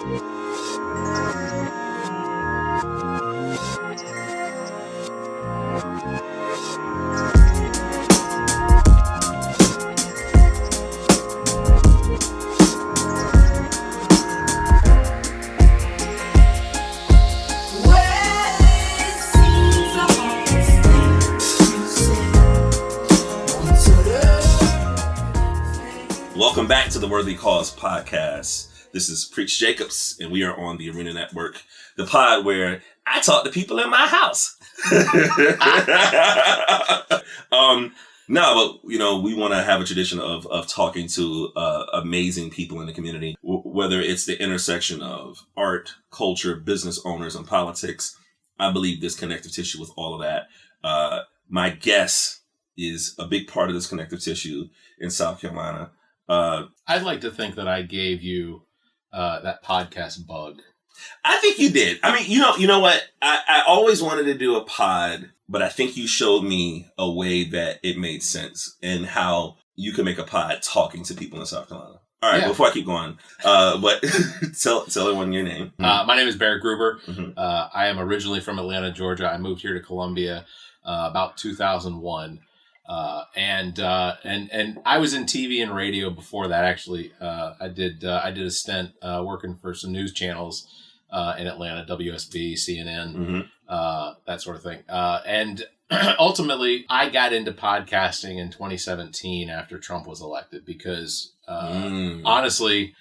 Welcome back to the Worthy Cause podcast. This is Preach Jacobs, and we are on the Arena Network, the pod where I talk to people in my house. No, but we want to have a tradition of talking to amazing people in the community, whether it's the intersection of art, culture, business owners, and politics. I believe there's connective tissue with all of that. My guest is a big part of this connective tissue in South Carolina. I'd like to think that I gave you that podcast bug. I think you did. I mean, you know what? I always wanted to do a pod, but I think you showed me a way that it made sense and how you can make a pod talking to people in South Carolina. All right, Before I keep going, but tell everyone your name. My name is Barrett Gruber. Mm-hmm. I am originally from Atlanta, Georgia. I moved here to Columbia about 2001. And I was in TV and radio before that. Actually, I did a stint working for some news channels in Atlanta, WSB, CNN, mm-hmm. That sort of thing. And ultimately, I got into podcasting in 2017 after Trump was elected because honestly,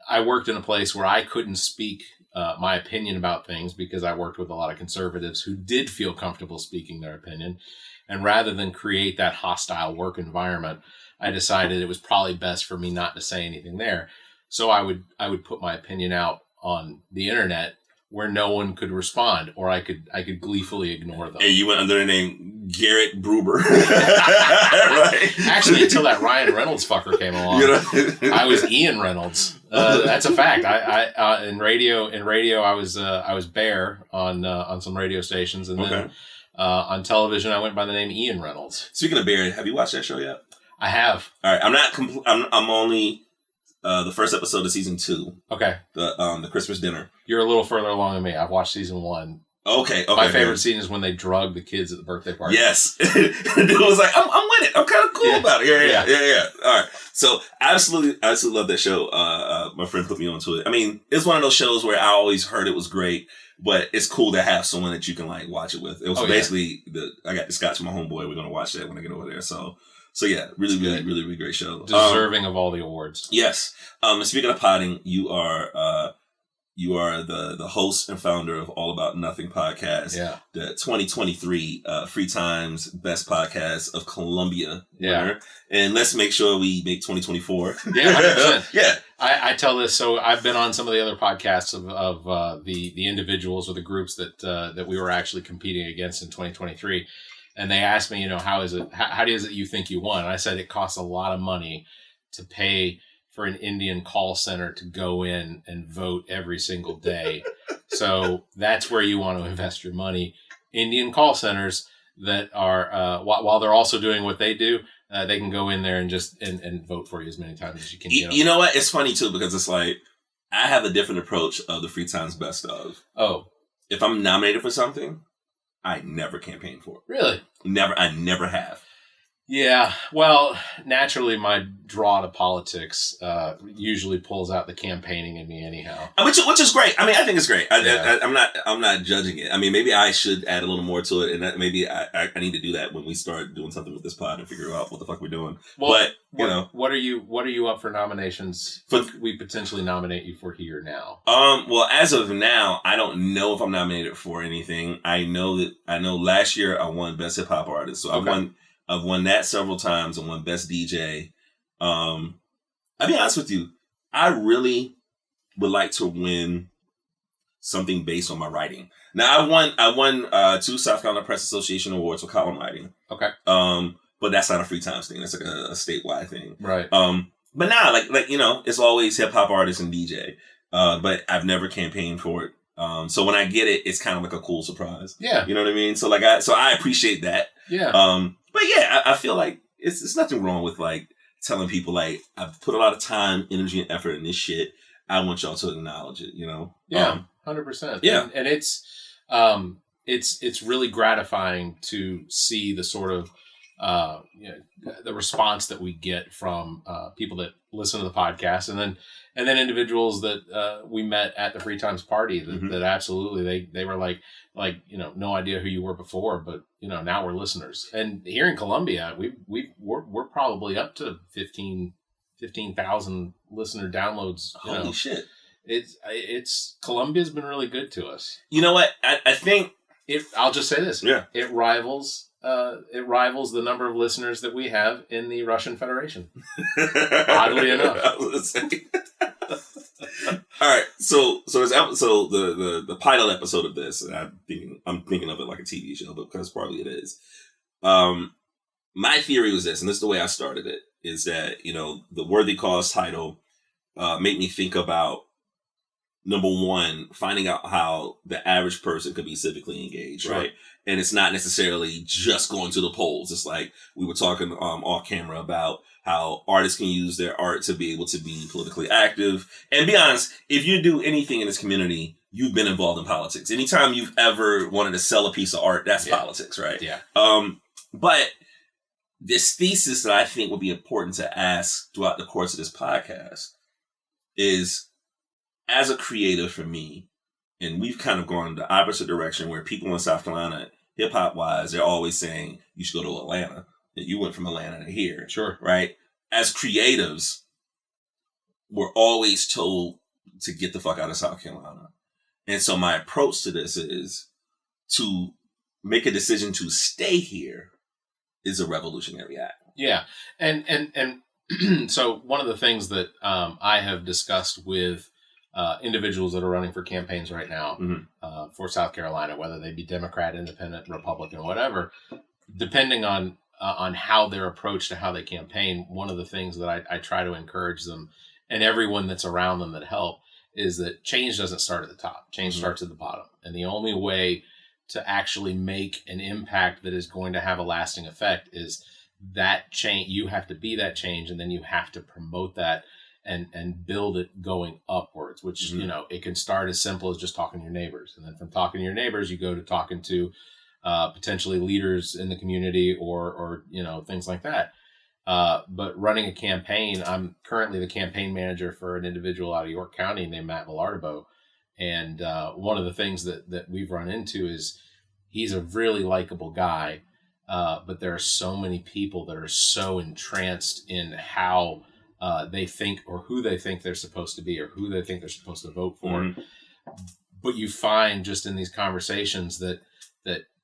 I worked in a place where I couldn't speak my opinion about things because I worked with a lot of conservatives who did feel comfortable speaking their opinion. And rather than create that hostile work environment, I decided it was probably best for me not to say anything there. So I would put my opinion out on the internet where no one could respond, or I could gleefully ignore them. And you went under the name Barrett Gruber. Right? Actually, until that Ryan Reynolds fucker came along, I was Ian Reynolds. That's a fact. I in radio I was Bear on some radio stations, and then. On television, I went by the name Ian Reynolds. Speaking of Barry, have you watched that show yet? I have. All right, I'm only the first episode of season 2. Okay. The Christmas dinner. You're a little further along than me. I've watched season 1. Okay. My favorite scene is when they drug the kids at the birthday party. Yes. It was like, I'm with it. I'm kind of cool about it. Yeah. All right. So I absolutely love that show. My friend put me onto it. I mean, it's one of those shows where I always heard it was great. But it's cool to have someone that you can like watch it with. It was basically I got the Scotch from my homeboy. We're gonna watch that when I get over there. So yeah, really great show. Deserving of all the awards. Yes. Speaking of potting, you are the host and founder of All About Nothing podcast. Yeah. The 2023 Free Times Best Podcast of Columbia winner. Yeah. And let's make sure we make 2024. Yeah, 100%. Yeah. I tell this, so I've been on some of the other podcasts of the individuals or the groups that we were actually competing against in 2023, and they asked me, how is it you think you won? And I said it costs a lot of money to pay for an Indian call center to go in and vote every single day. So that's where you want to invest your money. Indian call centers that are while they're also doing what they do. They can go in there and just and vote for you as many times as you can. You know what? It's funny too because it's like I have a different approach of the Free Times Best of. Oh, if I'm nominated for something, I never campaign for it. Really? Never. I never have. Yeah. Well, naturally, my draw to politics usually pulls out the campaigning in me anyhow. Which is great. I mean, I think it's great. I'm not judging it. I mean, maybe I should add a little more to it, and that maybe I need to do that when we start doing something with this pod and figure out what the fuck we're doing. Well, but what are you up for nominations? We potentially nominate you for here now. Well, as of now, I don't know if I'm nominated for anything. I know last year I won Best Hip Hop Artist, so I've won that several times. I won Best DJ. I'll be honest with you. I really would like to win something based on my writing. Now, I won 2 South Carolina Press Association awards for column writing. Okay. But that's not a Free Times thing. That's like a statewide thing. Right. But now, it's always hip hop artist and DJ. But I've never campaigned for it. So when I get it, it's kind of like a cool surprise. Yeah. You know what I mean? So I appreciate that. Yeah. But yeah, I feel like it's nothing wrong with like telling people like I've put a lot of time, energy, and effort in this shit. I want y'all to acknowledge it, you know? Yeah, 100%. Yeah. And it's really gratifying to see the sort of, the response that we get from people that listen to the podcast, and then individuals that we met at the Free Times party that absolutely they were like no idea who you were before, but now we're listeners. And here in Columbia, we're probably up to 15,000 listener downloads. Holy shit! It's Columbia's been really good to us. You know what? I think I'll just say this. Yeah, it rivals the number of listeners that we have in the Russian Federation. Oddly enough. I was gonna say. All right, so the pilot episode of this, and I'm thinking of it like a TV show, but because probably it is. My theory was this, and this is the way I started it, is that the Worthy Cause title made me think about, number one, finding out how the average person could be civically engaged, sure. Right? And it's not necessarily just going to the polls. It's like we were talking off camera about how artists can use their art to be able to be politically active. And be honest, if you do anything in this community, you've been involved in politics. Anytime you've ever wanted to sell a piece of art, that's politics, right? Yeah. But this thesis that I think would be important to ask throughout the course of this podcast is, as a creative for me, and we've kind of gone the opposite direction where people in South Carolina, hip hop wise, they're always saying you should go to Atlanta. And you went from Atlanta to here. Sure. Right? As creatives, we're always told to get the fuck out of South Carolina. And so my approach to this is to make a decision to stay here is a revolutionary act. Yeah. And so one of the things that I have discussed with individuals that are running for campaigns right now for South Carolina, whether they be Democrat, Independent, Republican, whatever, depending on how their approach to how they campaign, one of the things that I try to encourage them and everyone that's around them that help is that change doesn't start at the top. Change starts at the bottom. And the only way to actually make an impact that is going to have a lasting effect is that change. You have to be that change, and then you have to promote that and build it going upwards, which, it can start as simple as just talking to your neighbors. And then from talking to your neighbors, you go to talking to potentially leaders in the community or things like that. But running a campaign, I'm currently the campaign manager for an individual out of York County named Matt Villardo. And one of the things that we've run into is he's a really likable guy, but there are so many people that are so entranced in how they think or who they think they're supposed to be or who they think they're supposed to vote for. But you find just in these conversations that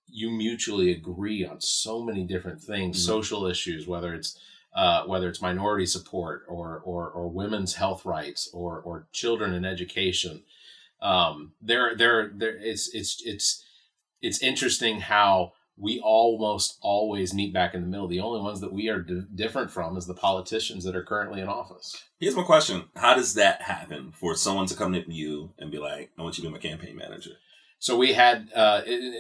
you mutually agree on so many different things, social issues, whether it's minority support or women's health rights or children in education. It's interesting how we almost always meet back in the middle. The only ones that we are different from is the politicians that are currently in office. Here's my question. How does that happen for someone to come to you and be like, I want you to be my campaign manager? So we had,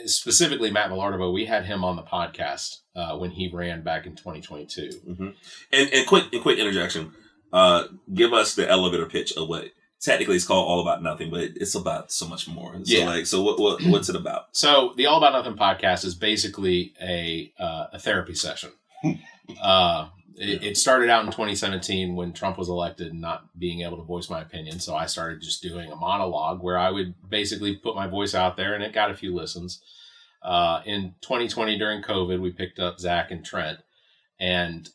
specifically Matt Villardo, we had him on the podcast when he ran back in 2022. And quick interjection. Give us the elevator pitch of what technically it's called All About Nothing, but it's about so much more. So what's it about? So the All About Nothing podcast is basically a therapy session. It started out in 2017 when Trump was elected and not being able to voice my opinion. So I started just doing a monologue where I would basically put my voice out there, and it got a few listens. In 2020 during COVID, we picked up Zach and Trent. And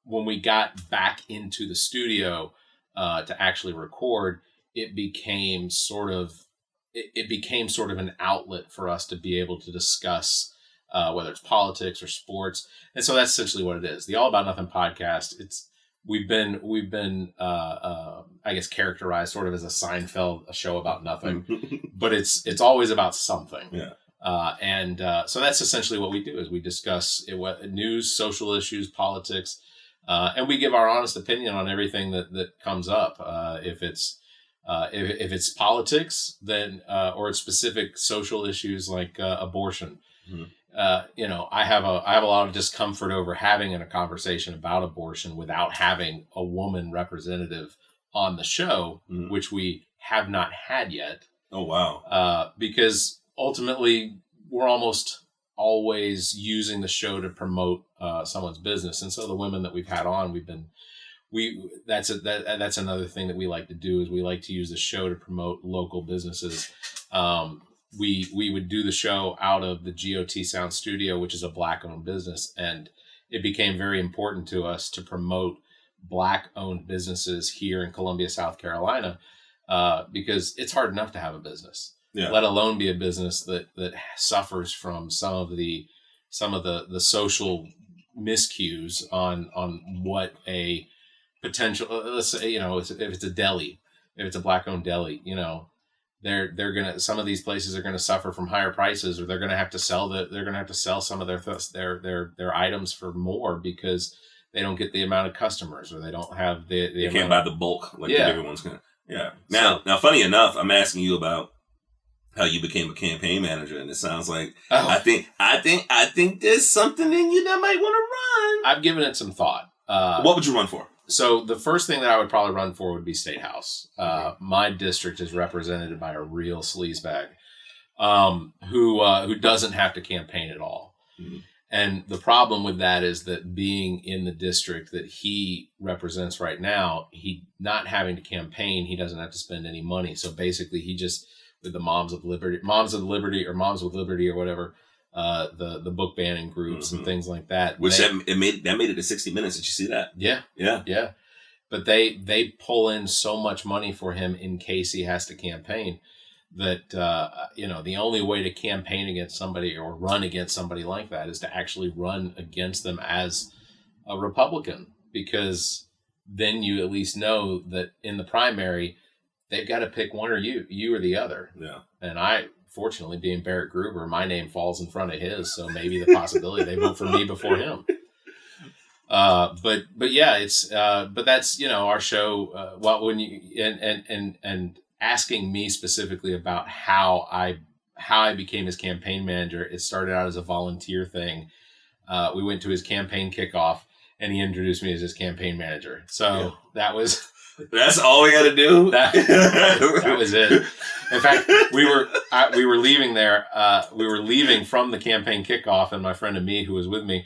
when we got back into the studio to actually record, it became sort of an outlet for us to be able to discuss whether it's politics or sports. And so that's essentially what it is. The All About Nothing podcast, we've been I guess characterized sort of as a Seinfeld, a show about nothing, but it's always about something. Yeah. So that's essentially what we do is we discuss news, social issues, politics, and we give our honest opinion on everything that comes up. If it's politics, then or it's specific social issues like abortion. I have a lot of discomfort over having a conversation about abortion without having a woman representative on the show, which we have not had yet. Oh, wow. Because ultimately we're almost always using the show to promote someone's business. And so the women that we've had on, that's another thing that we like to do is we like to use the show to promote local businesses. We would do the show out of the GOT Sound Studio, which is a Black-owned business. And it became very important to us to promote Black-owned businesses here in Columbia, South Carolina, because it's hard enough to have a business, let alone be a business that suffers from some of the social miscues on what a potential, let's say, if it's a deli, if it's a Black-owned deli, they're gonna, some of these places are gonna suffer from higher prices, or they're gonna have to sell some of their items for more because they don't get the amount of customers, or they don't have they can't buy the bulk like the bigger ones can. Yeah. Now, funny enough, I'm asking you about how you became a campaign manager, and it sounds like I think there's something in you that might want to run. I've given it some thought. What would you run for? So the first thing that I would probably run for would be State House. My district is represented by a real sleazebag who doesn't have to campaign at all. Mm-hmm. And the problem with that is that being in the district that he represents right now, he not having to campaign, he doesn't have to spend any money. So basically, he just, with the Moms with Liberty or whatever, the book banning groups and things like that. Which that made it to 60 Minutes. Did you see that? Yeah. But they pull in so much money for him in case he has to campaign that, the only way to campaign against somebody or run against somebody like that is to actually run against them as a Republican, because then you at least know that in the primary, they've got to pick one or you or the other. Yeah. And fortunately, being Barrett Gruber, my name falls in front of his, so maybe the possibility they vote for me before him. But yeah, but that's, our show. When you and asking me specifically about how I became his campaign manager, it started out as a volunteer thing. We went to his campaign kickoff, and he introduced me as his campaign manager. So that's all we got to do. That was it. In fact, we were leaving there. We were leaving from the campaign kickoff, and my friend Ami, who was with me,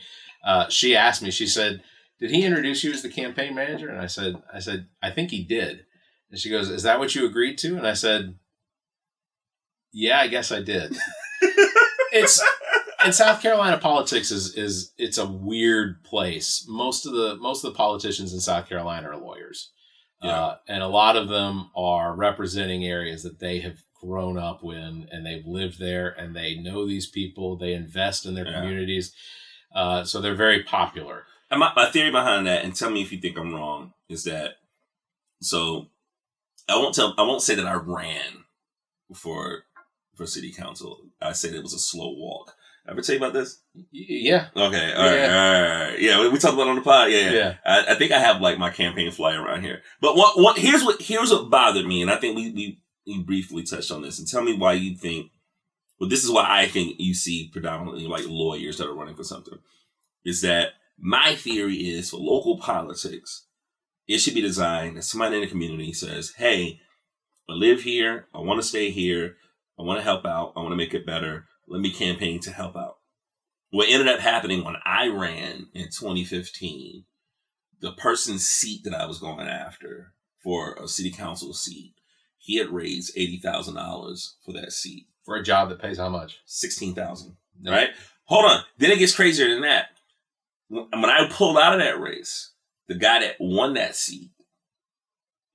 she asked me. She said, "Did he introduce you as the campaign manager?" And I said, "I think he did." And she goes, "Is that what you agreed to?" And I said, "Yeah, I guess I did." It's in South Carolina, politics is it's a weird place. Most of the politicians in South Carolina are lawyers. Yeah. And a lot of them are representing areas that they have grown up in, and they've lived there, and they know these people. They invest in their communities. So they're very popular. And my theory behind that, and tell me if you think I'm wrong, is that, so I won't say that I ran for city council. I said it was a slow walk. Ever tell you about this? Yeah. Okay. All right. Yeah, we talked about it on the pod. Yeah. I think I have like my campaign flyer around here. But here's what bothered me, and I think we briefly touched on this. And tell me why you think. Well, this is why I think you see predominantly like lawyers that are running for something. Is that my theory is for local politics, it should be designed that somebody in the community says, "Hey, I live here. I want to stay here. I want to help out. I want to make it better. Let me campaign to help out." What ended up happening when I ran in 2015, the person's seat that I was going after for a city council seat, he had raised $80,000 for that seat. For a job that pays how much? $16,000. Right? Hold on. Then it gets crazier than that. When I pulled out of that race, the guy that won that seat,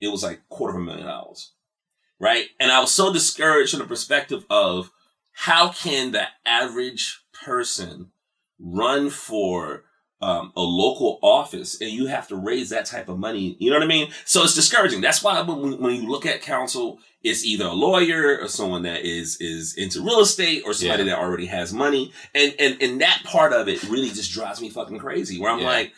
it was like $250,000. Right? And I was so discouraged from the perspective of, how can the average person run for a local office and you have to raise that type of money? You know what I mean? So it's discouraging. That's why when you look at council, it's either a lawyer or someone that is into real estate or somebody that already has money. And that part of it really just drives me fucking crazy, where I'm like,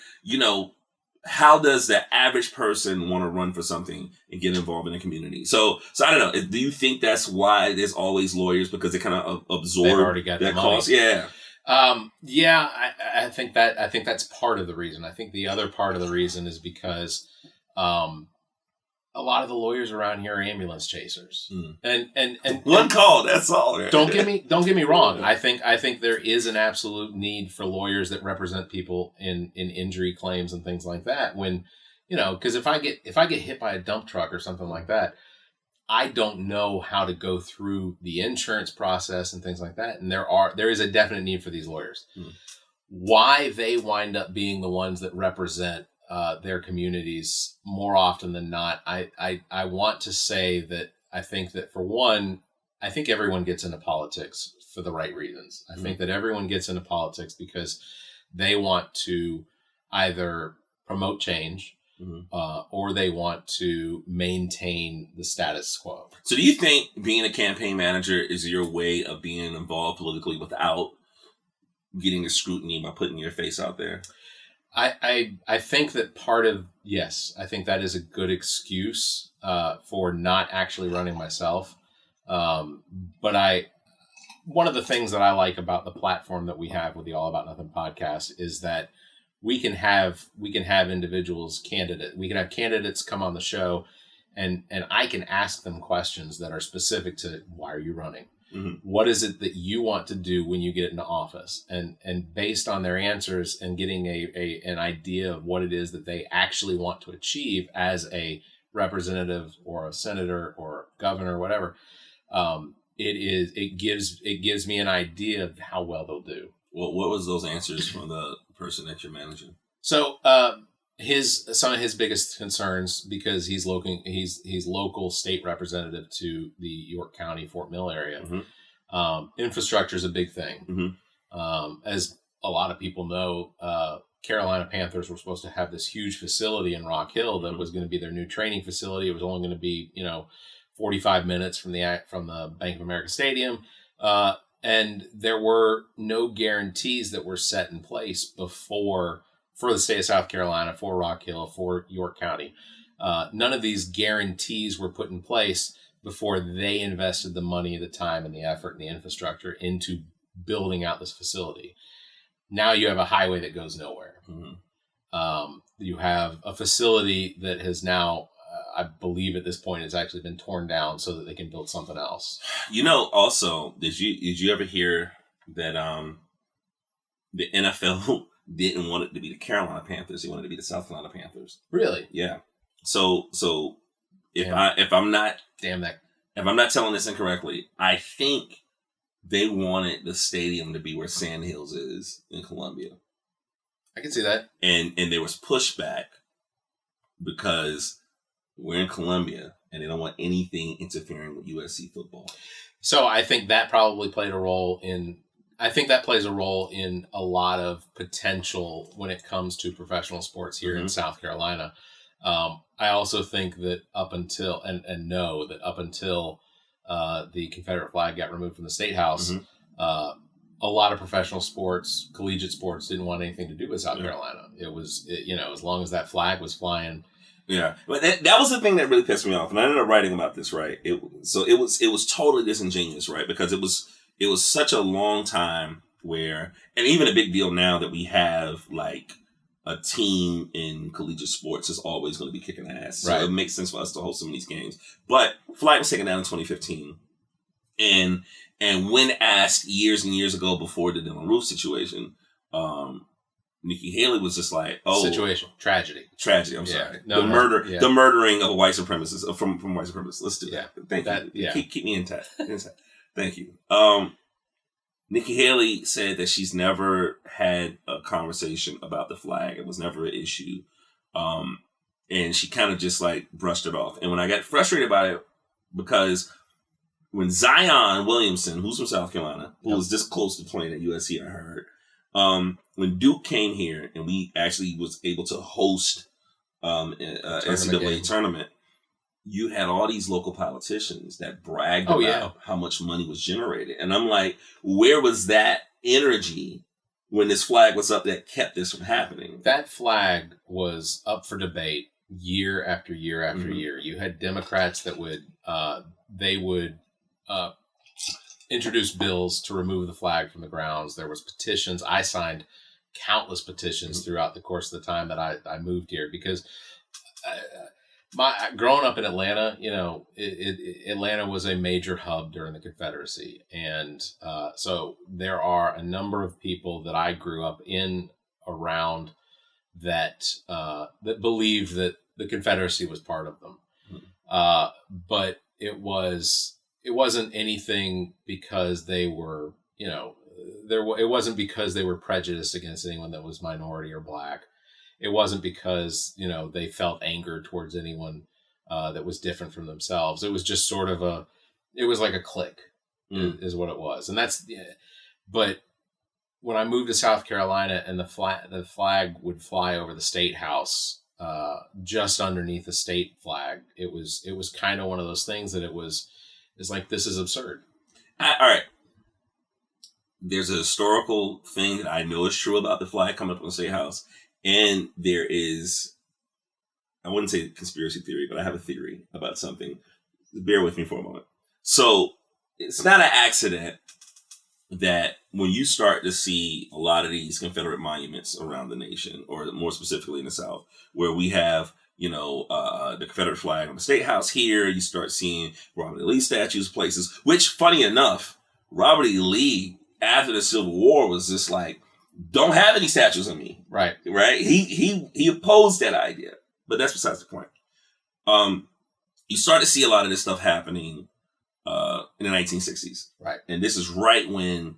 how does the average person want to run for something and get involved in a community? So I don't know. Do you think that's why there's always lawyers, because they kind of absorb They've already got that money. cost? Yeah. I think that's part of the reason. I think the other part of the reason is because a lot of the lawyers around here are ambulance chasers. And one call, that's all. Right? Don't get me wrong. I think there is an absolute need for lawyers that represent people in injury claims and things like that. When, because if I get hit by a dump truck or something like that, I don't know how to go through the insurance process and things like that. And there is a definite need for these lawyers. Why they wind up being the ones that represent their communities more often than not, I want to say that I think that, for one, I think everyone gets into politics for the right reasons. I think that everyone gets into politics because they want to either promote change or they want to maintain the status quo. So do you think being a campaign manager is your way of being involved politically without getting the scrutiny by putting your face out there? I think that yes, I think that is a good excuse for not actually running myself. But one of the things that I like about the platform that we have with the All About Nothing podcast is that we can have individuals, we can have candidates come on the show and I can ask them questions that are specific to, why are you running? What is it that you want to do when you get into office? And based on their answers and getting an idea of what it is that they actually want to achieve as a representative or a senator or governor or whatever, it gives me an idea of how well they'll do. Well, what was those answers from the person that you're managing? So some of his biggest concerns, because he's local state representative to the York County, Fort Mill area. Infrastructure is a big thing. As a lot of people know, Carolina Panthers were supposed to have this huge facility in Rock Hill that was going to be their new training facility. It was only going to be 45 minutes from the Bank of America Stadium. And there were no guarantees that were set in place for the state of South Carolina, for Rock Hill, for York County. None of these guarantees were put in place before they invested the money, the time, and the effort and the infrastructure into building out this facility. Now you have a highway that goes nowhere. You have a facility that has now, I believe at this point, has actually been torn down so that they can build something else. Also, did you ever hear that the NFL didn't want it to be the Carolina Panthers? They wanted it to be the South Carolina Panthers. Really? Yeah. So if I'm not telling this incorrectly, I think they wanted the stadium to be where Sand Hills is in Columbia. I can see that. And there was pushback because we're in Columbia and they don't want anything interfering with USC football. So I think that probably played a role that plays a role in a lot of potential when it comes to professional sports here in South Carolina. I also think that up until the Confederate flag got removed from the State House, a lot of professional sports, collegiate sports, didn't want anything to do with South Carolina. It was, as long as that flag was flying. Yeah, but that was the thing that really pissed me off, and I ended up writing about this. Right, it was totally disingenuous, right? Because it was such a long time where, and even a big deal now that we have like a team in collegiate sports is always going to be kicking ass. So it makes sense for us to host some of these games. But flag was taken down in 2015, and when asked years and years ago before the Dylan Roof situation, Nikki Haley was just like, tragedy. I'm sorry. The murdering of a white supremacist from white supremacists. Let's do that. Thank you. Yeah. Keep me intact. Thank you. Nikki Haley said that she's never had a conversation about the flag. It was never an issue. And she kind of just like brushed it off. And when I got frustrated about it, because when Zion Williamson, who's from South Carolina, who was this close to playing at USC, I heard, when Duke came here and we actually was able to host an NCAA tournament, you had all these local politicians that bragged about how much money was generated. And I'm like, where was that energy when this flag was up that kept this from happening? That flag was up for debate year after year after year. You had Democrats that would introduce bills to remove the flag from the grounds. There was petitions. I signed countless petitions throughout the course of the time that I moved here, because growing up in Atlanta, Atlanta was a major hub during the Confederacy. And so there are a number of people that I grew up around that believed that the Confederacy was part of them. But it wasn't anything because they were, it wasn't because they were prejudiced against anyone that was minority or black. It wasn't because, they felt anger towards anyone that was different from themselves. It was just sort of it was like a clique is what it was. And but when I moved to South Carolina and the flag would fly over the state house, just underneath the state flag, it was kind of one of those things that it's like, this is absurd. All right. There's a historical thing that I know is true about the flag coming up on the state house. And there is, I wouldn't say conspiracy theory, but I have a theory about something. Bear with me for a moment. So it's not an accident that when you start to see a lot of these Confederate monuments around the nation, or more specifically in the South, where we have, the Confederate flag on the State House here, you start seeing Robert E. Lee statues, places, which, funny enough, Robert E. Lee, after the Civil War, was just like, don't have any statues of me. Right. Right? He opposed that idea. But that's besides the point. You start to see a lot of this stuff happening in the 1960s. Right. And this is right when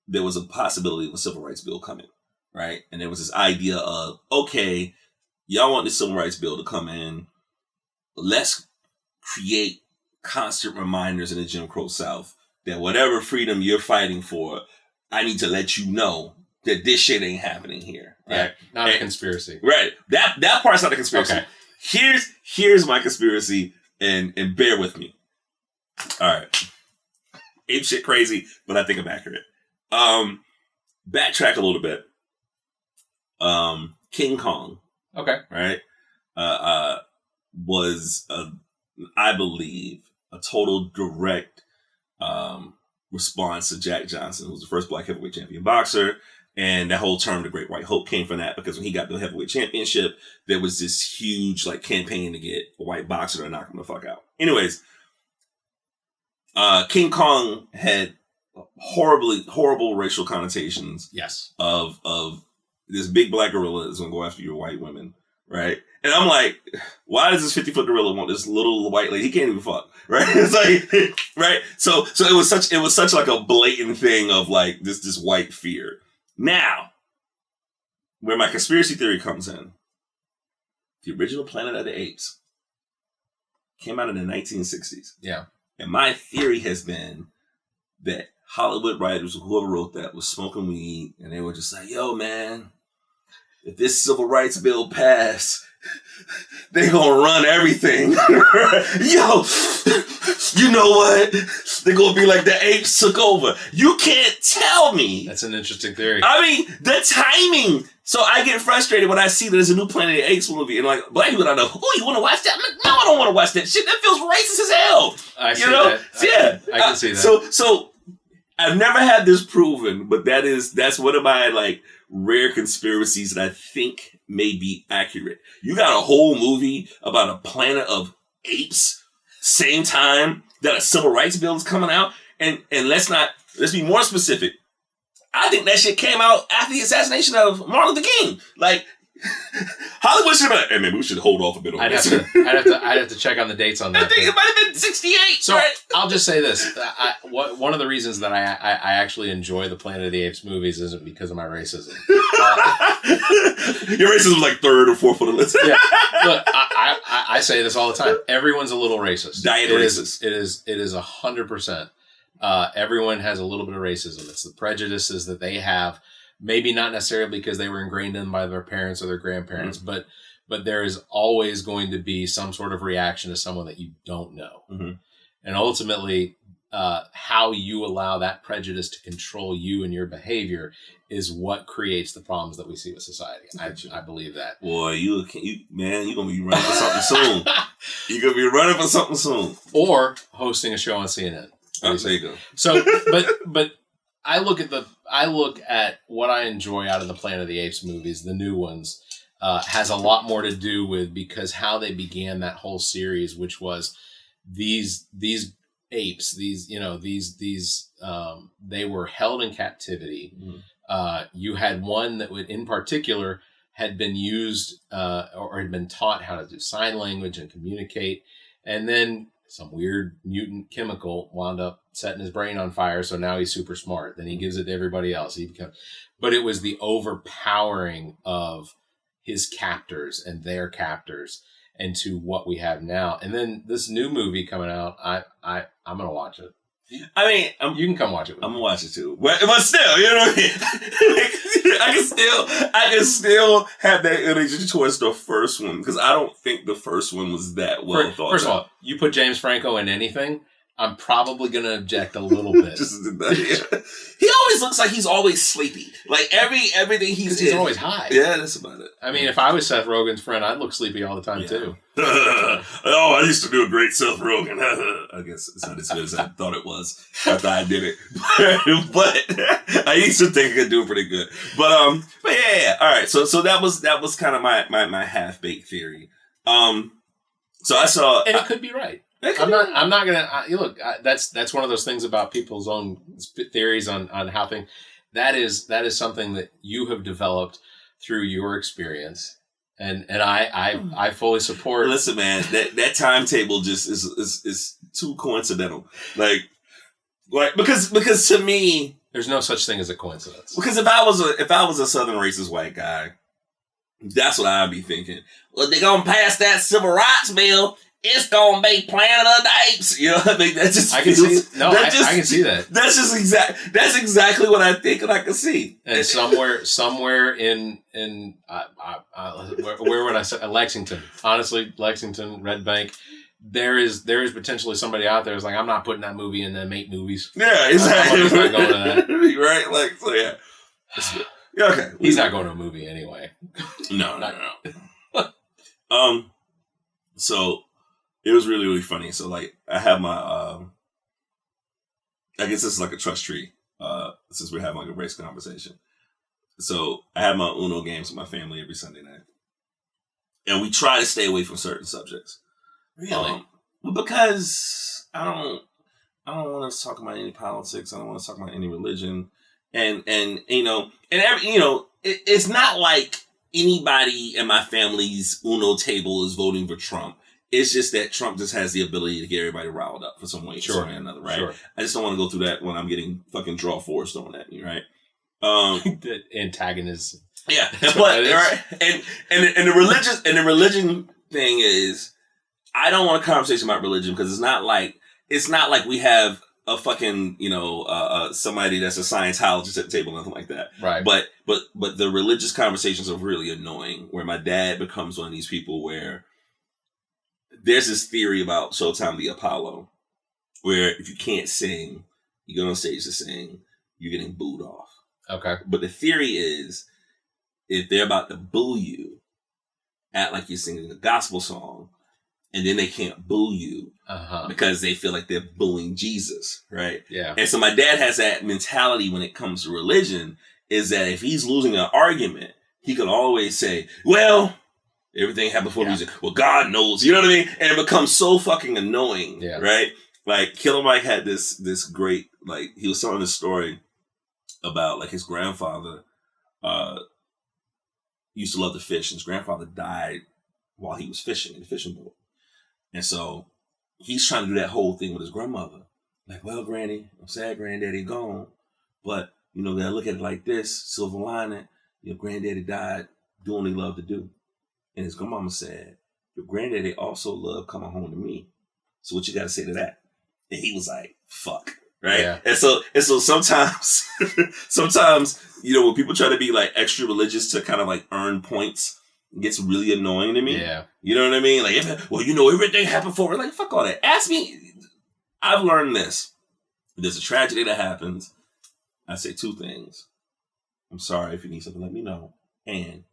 there was a possibility of a civil rights bill coming. Right? And there was this idea of, okay, y'all want this civil rights bill to come in. Let's create constant reminders in the Jim Crow South that whatever freedom you're fighting for, I need to let you know that this shit ain't happening here. Right? Yeah, not a conspiracy. Right. That part's not a conspiracy. Okay. Here's my conspiracy, and bear with me. All right. Ape shit crazy, but I think I'm accurate. Backtrack a little bit. King Kong. Okay. Right? Was, I believe, a total direct response to Jack Johnson, who was the first black heavyweight champion boxer. And that whole term, the Great White Hope, came from that, because when he got the heavyweight championship, there was this huge campaign to get a white boxer to knock him the fuck out. Anyways, King Kong had horrible racial connotations. Yes. Of this big black gorilla that's gonna go after your white women, right? And I'm like, why does this 50-foot gorilla want this little white lady? He can't even fuck, right? It's like, right? So it was such like a blatant thing of this white fear. Now, where my conspiracy theory comes in, the original Planet of the Apes came out in the 1960s. Yeah. And my theory has been that Hollywood writers, or whoever wrote that, was smoking weed, and they were just like, yo, man, if this civil rights bill passed, they gonna run everything. Yo, you know what? They're gonna be like the apes took over. You can't tell me. That's an interesting theory. I mean, the timing. So I get frustrated when I see that there's a new Planet of the Apes movie, and black people don't know, oh, you want to watch that? I'm like, no, I don't want to watch that shit. That feels racist as hell. I see that. I can see that. So I've never had this proven, but that's one of my rare conspiracies that I think may be accurate. You got a whole movie about a planet of apes, same time that a civil rights bill is coming out, and let's be more specific. I think that shit came out after the assassination of Martin Luther King. Hollywood should have been, hey man, we should hold off a bit on this. I'd have to check on the dates on that. I think it might have been 68. So right? I'll just say this. One of the reasons that I actually enjoy the Planet of the Apes movies isn't because of my racism. Your racism is third or fourth on the list. Yeah. Look, I say this all the time. Everyone's a little racist. Diet racist. It is 100%. Everyone has a little bit of racism. It's the prejudices that they have. Maybe not necessarily because they were ingrained in by their parents or their grandparents, but there is always going to be some sort of reaction to someone that you don't know. Mm-hmm. And ultimately, how you allow that prejudice to control you and your behavior is what creates the problems that we see with society. I believe that. Boy, you're going to be running for something soon. You're going to be running for something soon. Or hosting a show on CNN. Oh, there you go. So, but I look at what I enjoy out of the Planet of the Apes movies, the new ones, has a lot more to do with because how they began that whole series, which was these apes, they were held in captivity. You had one that would, in particular, had been used or had been taught how to do sign language and communicate, and then some weird mutant chemical wound up setting his brain on fire. So now he's super smart. Then he gives it to everybody else. But it was the overpowering of his captors and their captors into what we have now. And then this new movie coming out, I'm gonna watch it. I mean, you can come watch it. I'm gonna watch it too, but still, you know what I mean. I can still have that energy towards the first one because I don't think the first one was that well thought. First of all, you put James Franco in anything, I'm probably going to object a little bit. He always looks like he's always sleepy. Like everything he's always high. Yeah, that's about it. I mean, if I was Seth Rogen's friend, I'd look sleepy all the time too. Oh, I used to do a great Seth Rogen. I guess it's not as good as I thought it was after I did it. But I used to think I could do pretty good. But yeah. All right. So that was kind of my half baked theory. So I saw, and it could be right. I'm not gonna look. That's one of those things about people's own theories on how things. That is something that you have developed through your experience, and I fully support. Listen, man, that timetable just is too coincidental. Like because to me, there's no such thing as a coincidence. Because if I was a Southern racist white guy, that's what I'd be thinking. Well, they're gonna pass that civil rights bill. It's gonna make Planet of the Apes. You know what I mean? That just I can see that. That's exactly what I think and I can see. And somewhere in where would I say Lexington? Honestly, Lexington, Red Bank. There is potentially somebody out there who's like, I'm not putting that movie in them 8 movies. Yeah, exactly. He's not going to that. Right? Like, so yeah. Yeah, okay. He's not going to a movie anyway. No. So it was really, really funny. So like I have my I guess this is like a trust tree, since we're having like a race conversation. So I have my Uno games with my family every Sunday night. And we try to stay away from certain subjects. Really? Because I don't want to talk about any politics. I don't want to talk about any religion. And it's not like anybody in my family's Uno table is voting for Trump. It's just that Trump just has the ability to get everybody riled up for some way or another, right? Sure. I just don't want to go through that when I'm getting fucking draw fours thrown at me, right? The antagonism. Yeah, but right, and the religion thing is, I don't want a conversation about religion because it's not like we have a fucking somebody that's a Scientologist at the table, nothing like that. Right. But the religious conversations are really annoying. Where my dad becomes one of these people where there's this theory about Showtime the Apollo, where if you can't sing, you go on stage to sing, you're getting booed off. Okay. But the theory is, if they're about to boo you, act like you're singing a gospel song, and then they can't boo you because they feel like they're booing Jesus, right? Yeah. And so my dad has that mentality when it comes to religion, is that if he's losing an argument, he can always say, well, everything happened for a reason. Well, God knows. You know what I mean? And it becomes so fucking annoying, right? Like, Killer Mike had this great, like, he was telling this story about, like, his grandfather used to love to fish. And his grandfather died while he was fishing in the fishing boat. And so he's trying to do that whole thing with his grandmother. Like, well, Granny, I'm sad Granddaddy gone. But, gotta look at it like this, silver lining. Your granddaddy died doing what he loved to do. And his grandmama said, your granddaddy also loved coming home to me. So what you got to say to that? And he was like, fuck. Right. Yeah. And so sometimes, when people try to be like extra religious to kind of like earn points, it gets really annoying to me. Yeah. You know what I mean? Like, everything happened for her. Like, fuck all that. Ask me. I've learned this. If there's a tragedy that happens, I say 2 things. I'm sorry. If you need something, let me know. And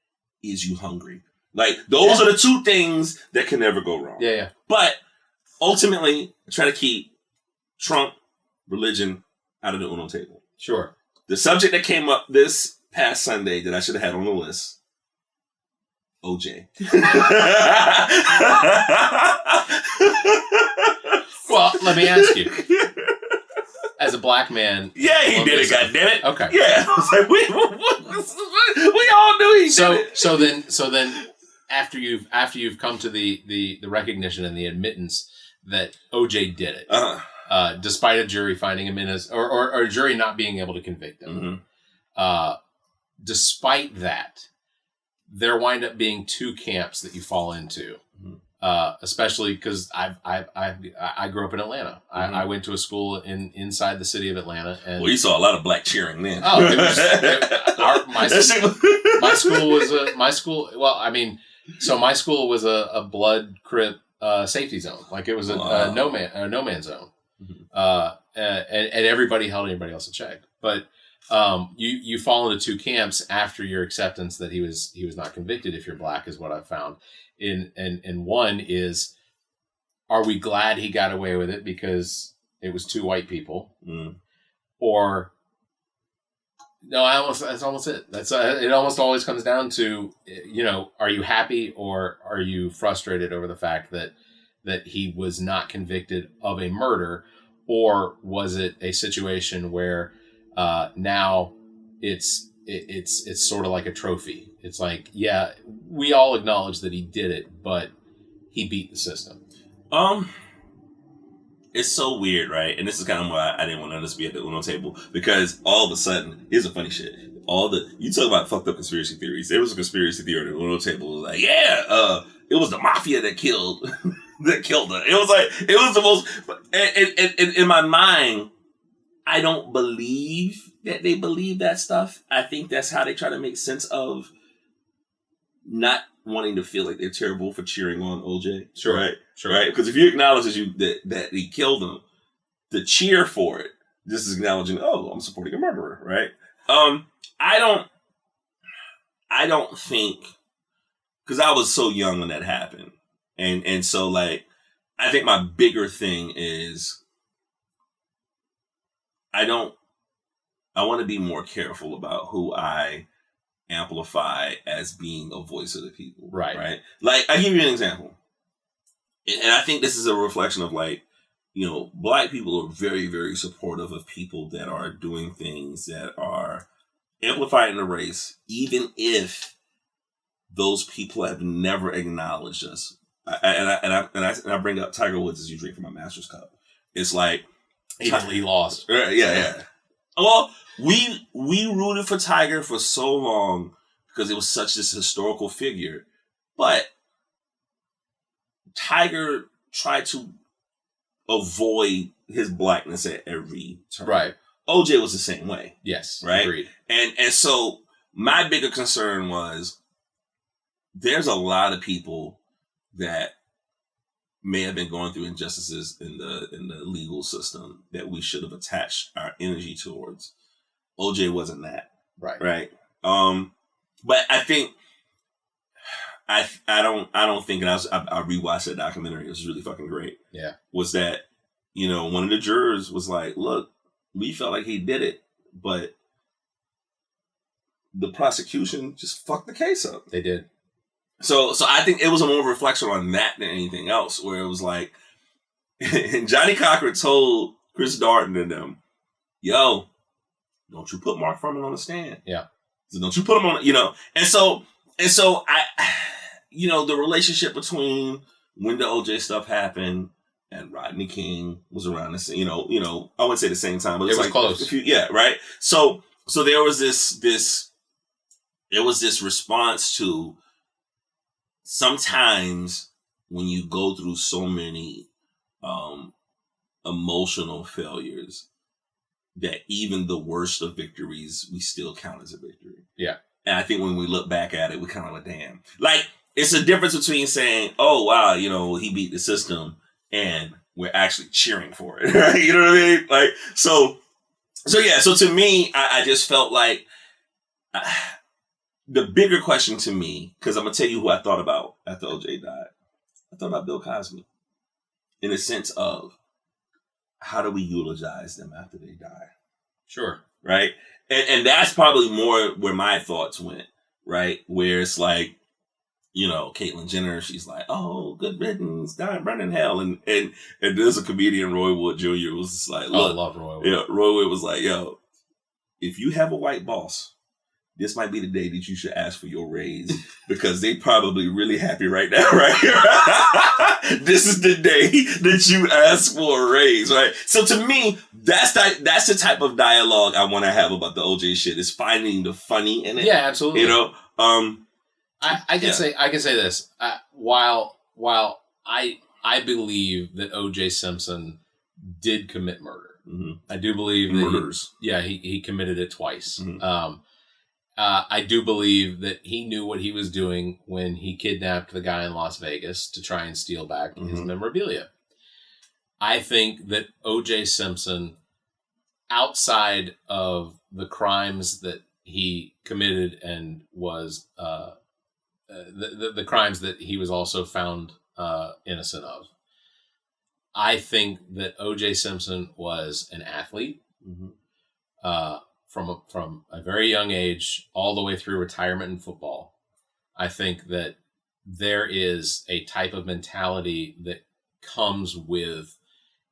is you hungry? Like, those are the 2 things that can never go wrong. Yeah. But ultimately, I try to keep Trump, religion out of the Uno table. Sure. The subject that came up this past Sunday that I should have had on the list OJ. Well, let me ask you. As a black man. Yeah, he did it, goddammit. Okay. Yeah. I was like, we all knew he did it. So then after you've come to the recognition and the admittance that OJ did it, despite a jury finding him innocent or a jury not being able to convict him, despite that, there wind up being two camps that you fall into. Especially because I grew up in Atlanta. I went to a school inside the city of Atlanta, and well, you saw a lot of black cheering then. Oh, my school. Well, I mean, so my school was a blood crip safety zone. Like it was a no man zone, and everybody held anybody else in check. But you fall into two camps after your acceptance that he was not convicted if you're black, is what I've found. And one is, are we glad he got away with it because it was two white people? Or no, that's almost it. That's it. Almost always comes down to, are you happy or are you frustrated over the fact that he was not convicted of a murder, or was it a situation where now it's sort of like a trophy? It's like, yeah, we all acknowledge that he did it, but he beat the system. It's so weird, right? And this is kind of why I didn't want to just be at the Uno table, because all of a sudden, here's the funny shit. You talk about fucked up conspiracy theories. There was a conspiracy theory at the Uno table. It was like, it was the mafia that killed her. It was like, it was the most, and in my mind, I don't believe that they believe that stuff. I think that's how they try to make sense of not wanting to feel like they're terrible for cheering on OJ. Sure. Right? Sure. Right? Because if you acknowledge that he killed him, the cheer for it, this is acknowledging, oh, I'm supporting a murderer, right? I don't think, because I was so young when that happened. And so, like, I think my bigger thing is I want to be more careful about who I amplify as being a voice of the people. Right. Like, I give you an example. And I think this is a reflection of, like, black people are very, very supportive of people that are doing things that are amplifying the race, even if those people have never acknowledged us. I bring up Tiger Woods as you drink from my Masters cup. It's like, he lost. Yeah. Well, we rooted for Tiger for so long because it was such this historical figure, but Tiger tried to avoid his blackness at every turn. Right. OJ was the same way. Yes. Right. Agreed. And so my bigger concern was there's a lot of people that may have been going through injustices in the legal system that we should have attached our energy towards. OJ wasn't that. Right. But I think I don't think, and I rewatched that documentary. It was really fucking great. Yeah. Was that, one of the jurors was like, look, we felt like he did it, but the prosecution just fucked the case up. They did. So I think it was a more reflection on that than anything else, where it was like, Johnny Cochran told Chris Darden and them, yo, don't you put Mark Furman on the stand. Yeah. So don't you put him on, and so I, the relationship between when the OJ stuff happened and Rodney King was around the same, I wouldn't say the same time, but it was like close. Right. So there was this response to, sometimes when you go through so many emotional failures, that even the worst of victories, we still count as a victory. Yeah. And I think when we look back at it, we kind of like, damn. Like, it's a difference between saying, oh, wow, he beat the system, and we're actually cheering for it. Right? You know what I mean? Like, so to me, I just felt like the bigger question to me, because I'm going to tell you who I thought about after OJ died. I thought about Bill Cosby in the sense of, how do we eulogize them after they die? Sure. Right? And that's probably more where my thoughts went, right? Where it's like, Caitlyn Jenner, she's like, oh, good riddance, die, burn in hell. And there's a comedian, Roy Wood Jr., who was just like, look. I love Roy Wood. Yeah, Roy Wood was like, yo, if you have a white boss, this might be the day that you should ask for your raise because they probably really happy right now, right? This is the day that you ask for a raise, right? So to me, that's the type of dialogue I want to have about the OJ shit, is finding the funny in it. Yeah, absolutely. I can say this. While I believe that OJ Simpson did commit murder, I do believe that he committed it twice. I do believe that he knew what he was doing when he kidnapped the guy in Las Vegas to try and steal back his memorabilia. I think that O.J. Simpson, outside of the crimes that he committed and was the crimes that he was also found innocent of, I think that O.J. Simpson was an athlete. From a very young age all the way through retirement in football. I think that there is a type of mentality that comes with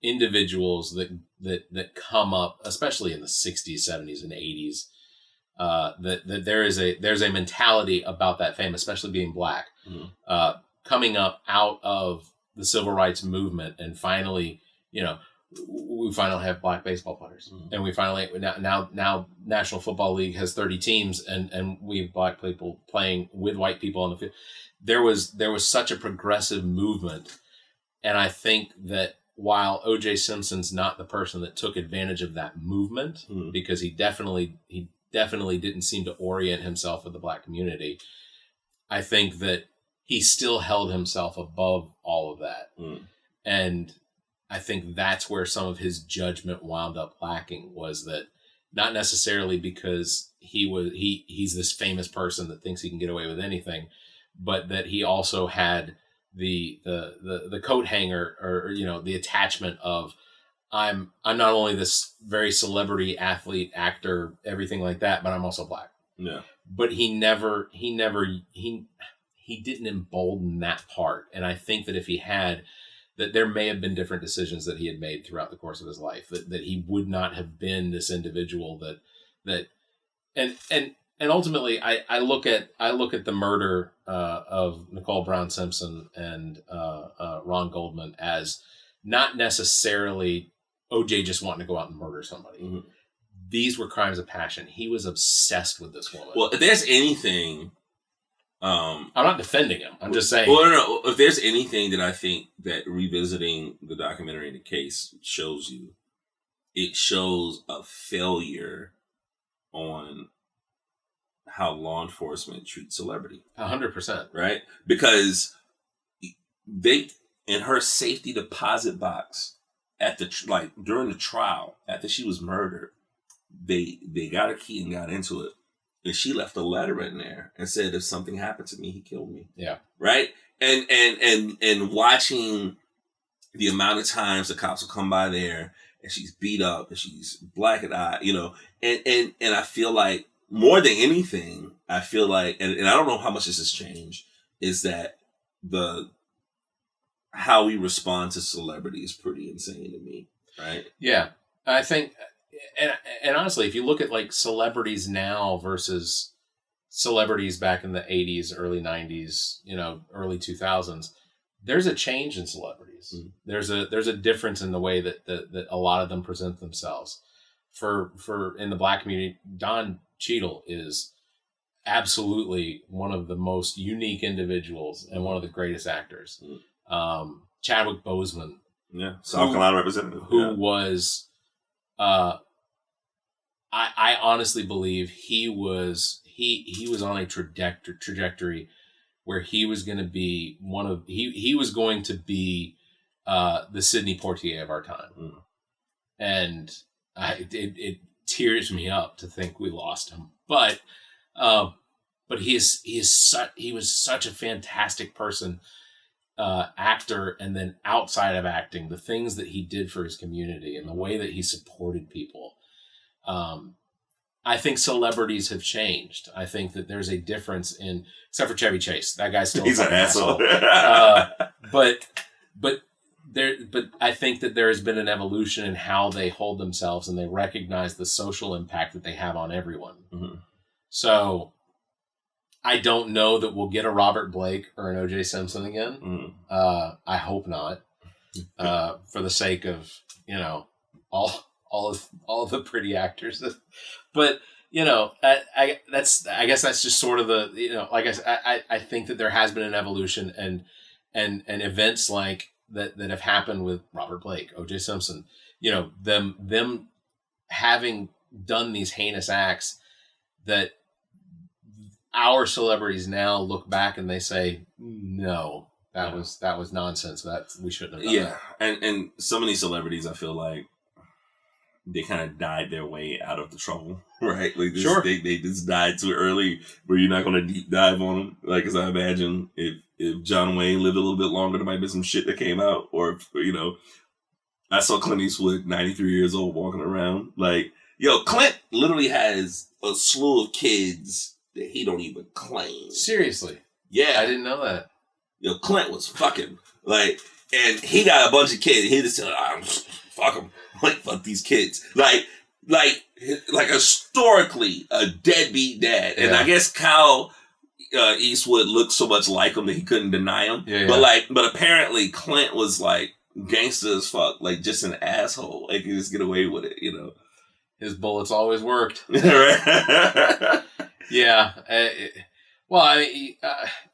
individuals that come up, especially in the 60s, 70s, and 80s, that there's a mentality about that fame, especially being black, coming up out of the civil rights movement, and finally, we finally have black baseball players, and we finally now National Football League has 30 teams, and we have black people playing with white people on the field. There was such a progressive movement, and I think that while O.J. Simpson's not the person that took advantage of that movement, because he definitely didn't seem to orient himself with the black community, I think that he still held himself above all of that, and I think that's where some of his judgment wound up lacking, was that not necessarily because he's this famous person that thinks he can get away with anything, but that he also had the coat hanger, or the attachment of, I'm not only this very celebrity athlete, actor, everything like that, but I'm also black. Yeah. But he didn't embolden that part. And I think that if he had, that there may have been different decisions that he had made throughout the course of his life, that he would not have been this individual and ultimately I look at the murder of Nicole Brown Simpson and Ron Goldman as not necessarily OJ just wanting to go out and murder somebody. These were crimes of passion. He was obsessed with this woman. Well, if there's anything, I'm not defending him. I'm just saying. Well, no. If there's anything that I think that revisiting the documentary and the case shows you, it shows a failure on how law enforcement treats celebrity. 100%. Right? Because they, in her safety deposit box at during the trial, after she was murdered, they got a key and got into it. And she left a letter in there and said, if something happened to me, he killed me. Yeah. Right? And watching the amount of times the cops will come by there and she's beat up and she's black and eye, and I feel like more than anything, I feel like, and I don't know how much this has changed, is that how we respond to celebrity is pretty insane to me. Right? Yeah. I think, and honestly, if you look at like celebrities now versus celebrities back in the 80s, early 90s, early 2000s, there's a change in celebrities. There's a difference in the way that a lot of them present themselves. For in the black community, Don Cheadle is absolutely one of the most unique individuals and one of the greatest actors. Chadwick Boseman, South Carolina representative, who was. I honestly believe he was on a trajectory where he was going to be he was going to be the Sidney Poitier of our time, and it tears me up to think we lost him. But he was such a fantastic person, actor, and then outside of acting, the things that he did for his community and the way that he supported people. I think celebrities have changed. I think that there's a difference in, except for Chevy Chase. That guy's still He's an asshole. But I think that there has been an evolution in how they hold themselves, and they recognize the social impact that they have on everyone. Mm-hmm. So I don't know that we'll get a Robert Blake or an OJ Simpson again. Mm-hmm. I hope not. For the sake of, all of the pretty actors. But, I guess that's just sort of the, like I think that there has been an evolution, and events like that have happened with Robert Blake, OJ Simpson, them having done these heinous acts, that our celebrities now look back and they say, no, that was nonsense. That we shouldn't have done that. And some of these celebrities, I feel like they kind of died their way out of the trouble, right? Like this, sure. They just died too early, where you're not going to deep dive on them. Like, as I imagine, if John Wayne lived a little bit longer, there might be some shit that came out. Or, I saw Clint Eastwood, 93 years old, walking around. Like, Clint literally has a slew of kids that he don't even claim. Seriously? Yeah. I didn't know that. Clint was fucking, like, and he got a bunch of kids. He just said, fuck them. Like, fuck these kids. Like historically, a deadbeat dad. And I guess Kyle Eastwood looked so much like him that he couldn't deny him. Yeah. But apparently Clint was like gangster as fuck, like just an asshole. Like, he just get away with it, His bullets always worked. Right? Yeah. Well, I mean,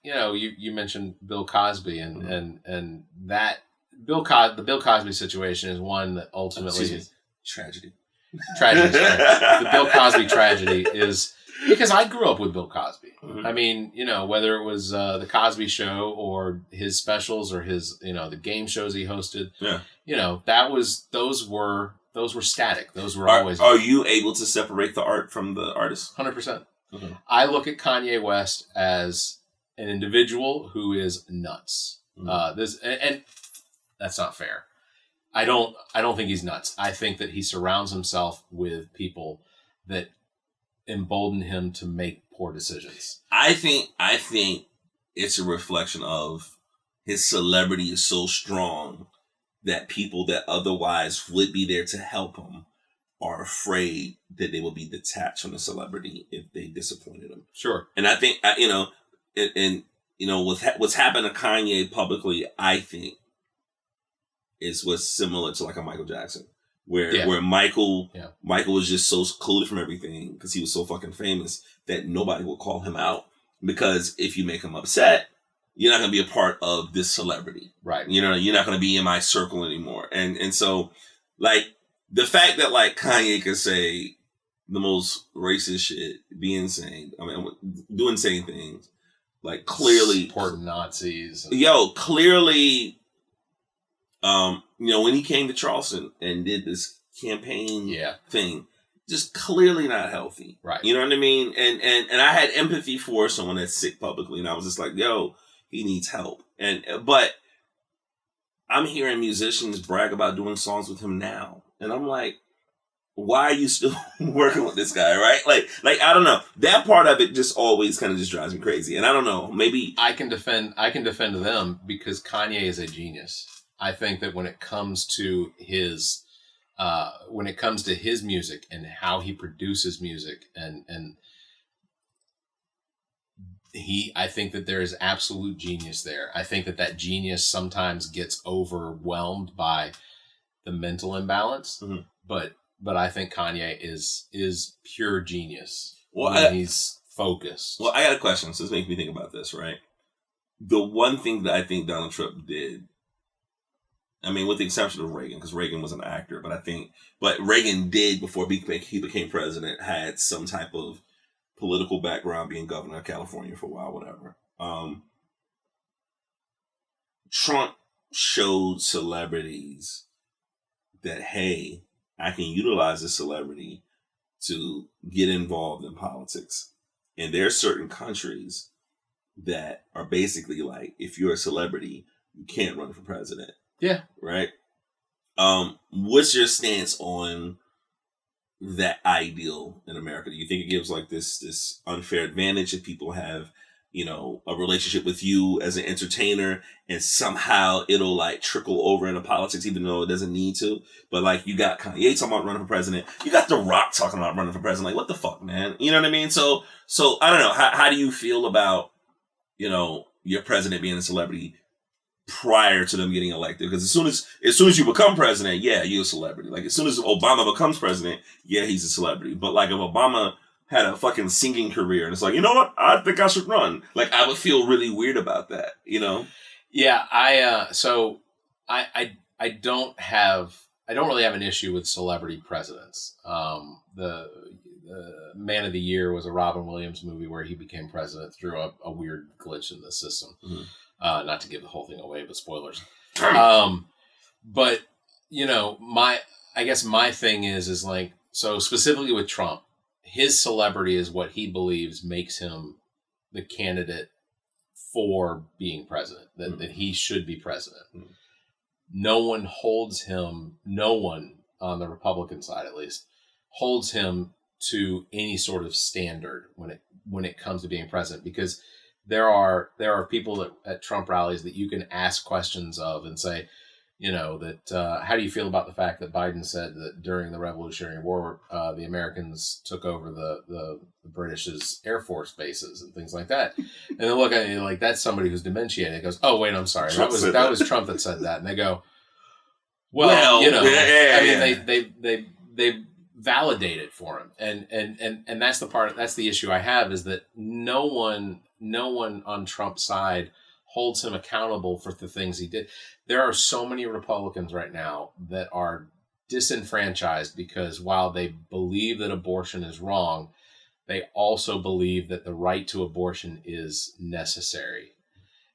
you mentioned Bill Cosby, and that the Bill Cosby situation is one that ultimately is tragedy. The Bill Cosby tragedy is because I grew up with Bill Cosby. Mm-hmm. I mean, whether it was the Cosby Show or his specials or his, the game shows he hosted. Yeah. Those were static. Those were always. Are you able to separate the art from the artist? 100%. Okay. I look at Kanye West as an individual who is nuts. Mm-hmm. And that's not fair. I don't think he's nuts. I think that he surrounds himself with people that embolden him to make poor decisions. I think it's a reflection of his celebrity is so strong that people that otherwise would be there to help him are afraid that they will be detached from the celebrity if they disappointed him. Sure. And I think, what's happened to Kanye publicly, I think, is what's similar to like a Michael Jackson, where Michael was just so secluded from everything because he was so fucking famous that nobody will call him out, because if you make him upset, you're not going to be a part of this celebrity. Right. You're not going to be in my circle anymore. And so, like, the fact that, like, Kanye could say the most racist shit, be insane, do insane things, like, clearly supporting Nazis. Clearly, when he came to Charleston and did this campaign thing, just clearly not healthy. Right. You know what I mean? And I had empathy for someone that's sick publicly, and I was just like, he needs help. But I'm hearing musicians brag about doing songs with him now. And I'm like, why are you still working with this guy, right? Like I don't know. That part of it just always kind of just drives me crazy. And I don't know, maybe I can defend them because Kanye is a genius. I think that when it comes to his music and how he produces music and I think that there is absolute genius there. I think that genius sometimes gets overwhelmed by the mental imbalance, mm-hmm. but I think Kanye is pure genius when he's focused. Well, I got a question, so this makes me think about this, right? The one thing that I think Donald Trump did, I mean, with the exception of Reagan, because Reagan was an actor, but Reagan did, before he became president, had some type of political background, being governor of California for a while, whatever. Trump showed celebrities that, hey, I can utilize this celebrity to get involved in politics. And there are certain countries that are basically like, if you're a celebrity, you can't run for president. Yeah. Right? What's your stance on that ideal in America? Do you think it gives like this unfair advantage if people have, you know, a relationship with you as an entertainer, and somehow it'll like trickle over into politics, even though it doesn't need to? But like, you got Kanye talking about running for president, you got The Rock talking about running for president. Like, what the fuck, man? You know what I mean? So I don't know. How do you feel about, you know, your president being a celebrity prior to them getting elected? Because as soon as you become president, yeah, you're a celebrity. Like, as soon as Obama becomes president, yeah, he's a celebrity. But like, if Obama had a fucking singing career and it's like, you know what, I think I should run, like, I would feel really weird about that, you know? Yeah, I don't really have an issue with celebrity presidents. The Man of the Year was a Robin Williams movie where he became president through a weird glitch in the system. Mm-hmm. Not to give the whole thing away, but spoilers. But you know, I guess my thing is like, so specifically with Trump, his celebrity is what he believes makes him the candidate for being president, that he should be president. Mm-hmm. No one on the Republican side, at least, holds him to any sort of standard when it comes to being president, because there are people at Trump rallies that you can ask questions of and say, you know, that how do you feel about the fact that Biden said that during the Revolutionary War, the Americans took over the British's Air Force bases and things like that? And they look at you like, that's somebody who's dementia. And it goes, oh, wait, I'm sorry. That was Trump that said that. And they go, well, you know, I mean, they validate it for him. And that's the issue I have, is that no one on Trump's side holds him accountable for the things he did. There are so many Republicans right now that are disenfranchised because while they believe that abortion is wrong, they also believe that the right to abortion is necessary,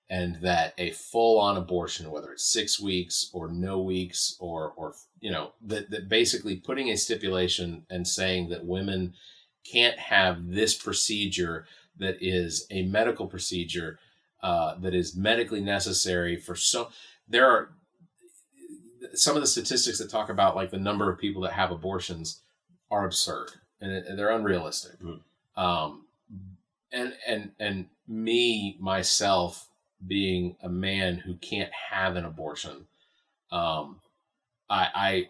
and that a full-on abortion, whether it's 6 weeks or no weeks, or you know, that basically putting a stipulation and saying that women can't have this procedure that is a medical procedure that is medically necessary for there are some of the statistics that talk about like the number of people that have abortions are absurd and they're unrealistic. Mm-hmm. And me, myself, being a man who can't have an abortion, I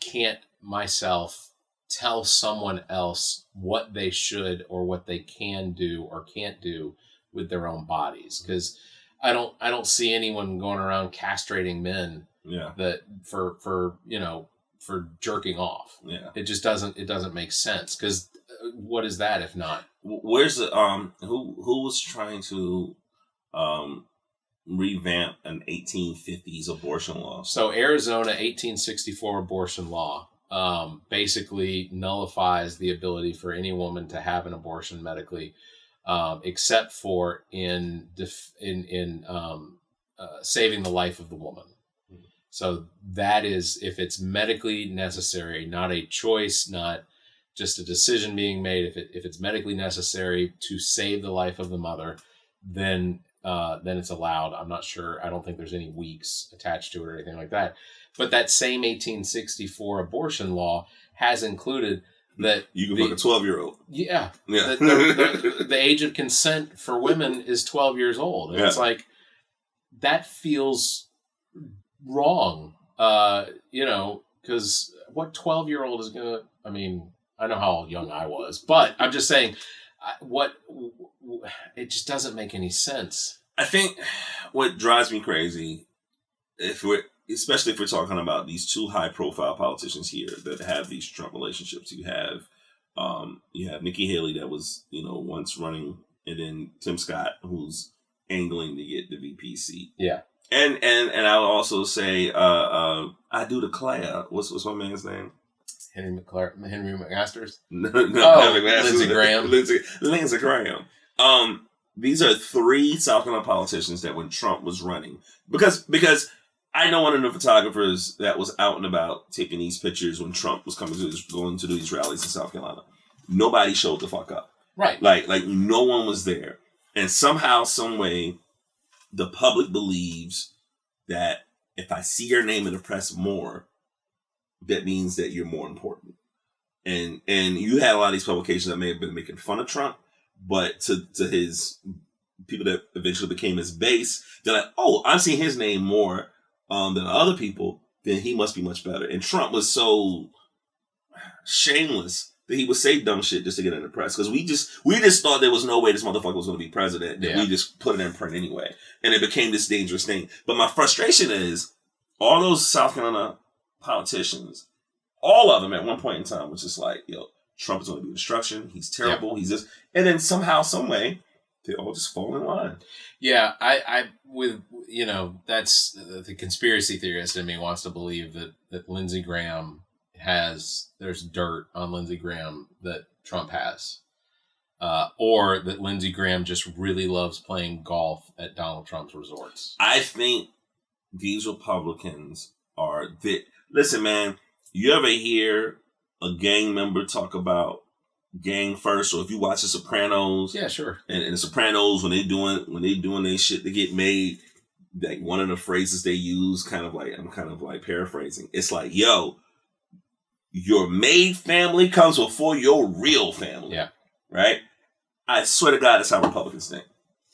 can't myself tell someone else what they should or what they can do or can't do with their own bodies, because I don't see anyone going around castrating men. Yeah. That for jerking off. Yeah. It just doesn't make sense, because what is that if not? Where's the who was trying to revamp an 1850s abortion law? So Arizona 1864 abortion law basically nullifies the ability for any woman to have an abortion medically, except for in saving the life of the woman. So that is if it's medically necessary, not a choice, not just a decision being made. If it's medically necessary to save the life of the mother, then it's allowed. I'm not sure. I don't think there's any weeks attached to it or anything like that. But that same 1864 abortion law has included that you can fuck a 12-year-old. Yeah. The age of consent for women is 12 years old. And it's like, that feels wrong. Because what 12-year-old is going to, I mean, I know how young I was, but I'm just saying, it just doesn't make any sense. I think what drives me crazy, especially if we're talking about these two high-profile politicians here that have these Trump relationships. You have Nikki Haley that was, once running, and then Tim Scott, who's angling to get the VP seat. Yeah. And I'll also say, I do declare, what's my man's name? Henry McMaster's? No, Lindsey Graham. Lindsey Graham. These are three South Carolina politicians that when Trump was running, because I know one of the photographers that was out and about taking these pictures when Trump was going to do these rallies in South Carolina. Nobody showed the fuck up. Right. Like no one was there. And somehow, some way, the public believes that if I see your name in the press more, that means that you're more important. And you had a lot of these publications that may have been making fun of Trump, but to his people that eventually became his base, they're like, oh, I'm seeing his name more than other people, then he must be much better. And Trump was so shameless that he would say dumb shit just to get in the press. Because we just thought there was no way this motherfucker was going to be president, that we just put it in print anyway. And it became this dangerous thing. But my frustration is, all those South Carolina politicians, all of them at one point in time was just like, yo, Trump is going to be destruction. He's terrible. Yep. He's just, and then somehow, some way, they all just fall in line. Yeah, I with, you know, that's the conspiracy theorist in me wants to believe that Lindsey Graham there's dirt on Lindsey Graham that Trump has. Or that Lindsey Graham just really loves playing golf at Donald Trump's resorts. I think these Republicans are listen, man, you ever hear a gang member talk about gang first? Or if you watch The Sopranos, yeah, sure. And The Sopranos, when they doing their shit to get made, like one of the phrases they use, I'm kind of like paraphrasing. It's like, yo, your made family comes before your real family. Yeah. Right? I swear to God, that's how Republicans think.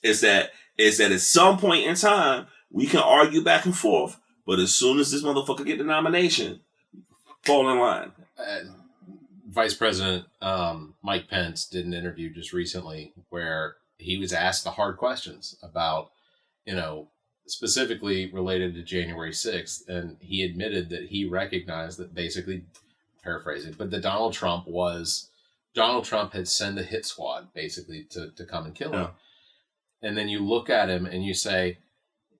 Is that at some point in time, we can argue back and forth, but as soon as this motherfucker get the nomination, fall in line. Vice President Mike Pence did an interview just recently where he was asked the hard questions about, you know, specifically related to January 6th. And he admitted that he recognized that, basically, paraphrasing, but that Donald Trump had sent a hit squad basically to come and kill him. And then you look at him and you say,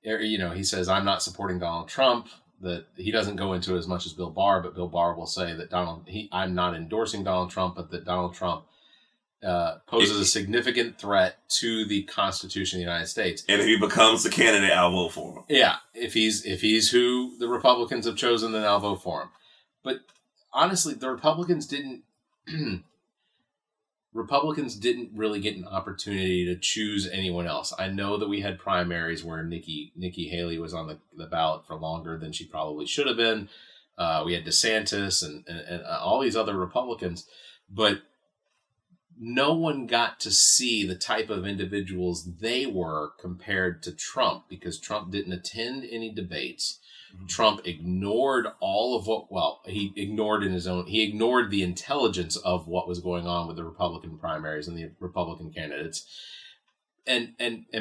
you know, he says, I'm not supporting Donald Trump. That he doesn't go into it as much as Bill Barr, but Bill Barr will say that I'm not endorsing Donald Trump, but that Donald Trump poses a significant threat to the Constitution of the United States. And if he becomes the candidate, I'll vote for him. Yeah, if he's who the Republicans have chosen, then I'll vote for him. But honestly, the Republicans didn't really get an opportunity to choose anyone else. I know that we had primaries where Nikki Haley was on the ballot for longer than she probably should have been. We had DeSantis and all these other Republicans, but no one got to see the type of individuals they were compared to Trump, because Trump didn't attend any debates. Trump ignored he ignored the intelligence of what was going on with the Republican primaries and the Republican candidates. And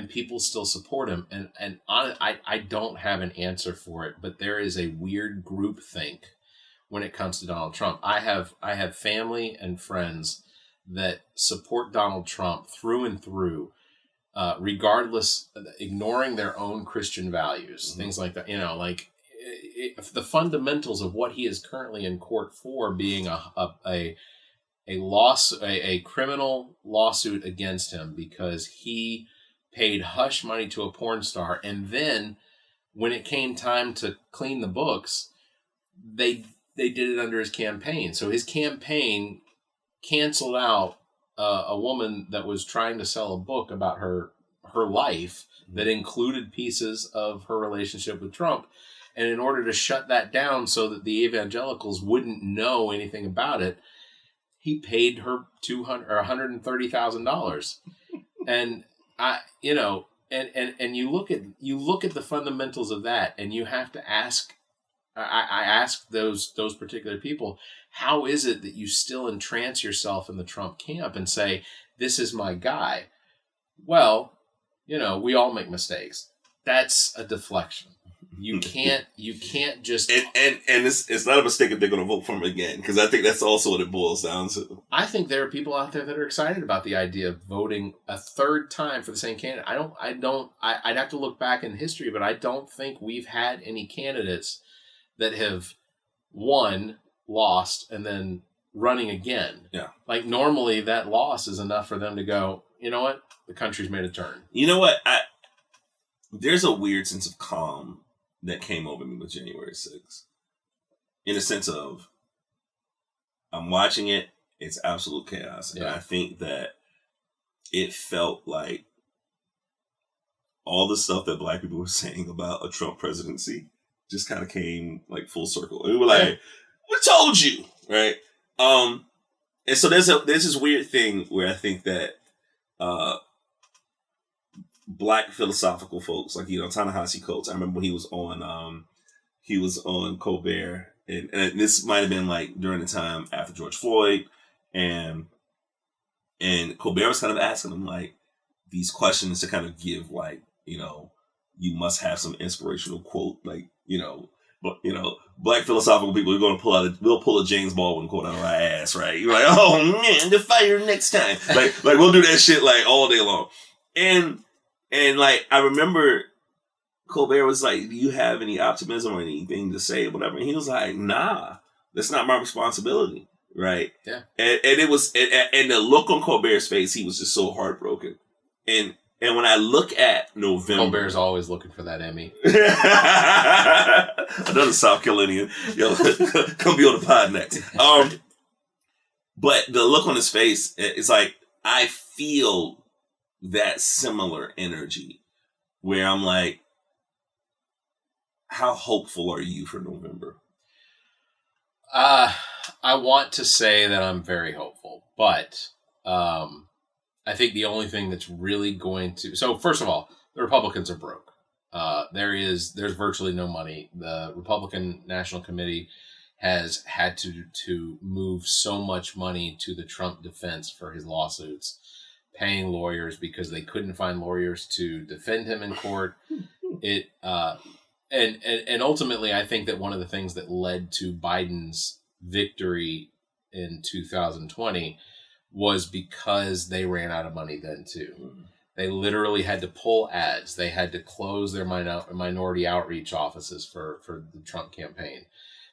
people still support him. And I don't have an answer for it, but there is a weird groupthink when it comes to Donald Trump. I have family and friends that support Donald Trump through and through, regardless, ignoring their own Christian values, things like that, you know, like, the fundamentals of what he is currently in court for, being a criminal lawsuit against him because he paid hush money to a porn star, and then when it came time to clean the books, they did it under his campaign. So his campaign canceled out a woman that was trying to sell a book about her life that included pieces of her relationship with Trump. And in order to shut that down so that the evangelicals wouldn't know anything about it, he paid her $130,000. And you look at the fundamentals of that, and you have to ask. I ask those particular people, how is it that you still entrance yourself in the Trump camp and say, this is my guy? Well, you know, we all make mistakes. That's a deflection. You can't just... And it's not a mistake if they're going to vote for him again, because I think that's also what it boils down to. I think there are people out there that are excited about the idea of voting a third time for the same candidate. I'd have to look back in history, but I don't think we've had any candidates that have won, lost, and then running again. Yeah. Like, normally that loss is enough for them to go, you know what? The country's made a turn. You know what? There's a weird sense of calm that came over me with January 6th. In the sense of, I'm watching it, it's absolute chaos. Yeah. And I think that it felt like all the stuff that black people were saying about a Trump presidency just kind of came like full circle. And we were like, we told you, right? And so there's this weird thing where I think that black philosophical folks, like, Ta-Nehisi Coates, I remember when he was on Colbert, and this might have been like during the time after George Floyd, and Colbert was kind of asking him like these questions to kind of give like, you must have some inspirational quote, like, black philosophical people, we'll pull a James Baldwin quote out of our ass, right? You're like, oh man, the fire next time. Like we'll do that shit like all day long. And like, I remember Colbert was like, do you have any optimism or anything to say, whatever? And he was like, nah, that's not my responsibility. Right. Yeah. And it was, and the look on Colbert's face, he was just so heartbroken. And when I look at November, Colbert's always looking for that Emmy. Another South Carolinian, come be on the pod next. But the look on his face, it's like I feel that similar energy, where I'm like, how hopeful are you for November? I want to say that I'm very hopeful, but I think the only thing that's really going to... So, first of all, the Republicans are broke. There's virtually no money. The Republican National Committee has had to move so much money to the Trump defense for his lawsuits, paying lawyers because they couldn't find lawyers to defend him in court. And ultimately, I think that one of the things that led to Biden's victory in 2020 was because they ran out of money then too. Mm-hmm. They literally had to pull ads. They had to close their minority outreach offices for the Trump campaign.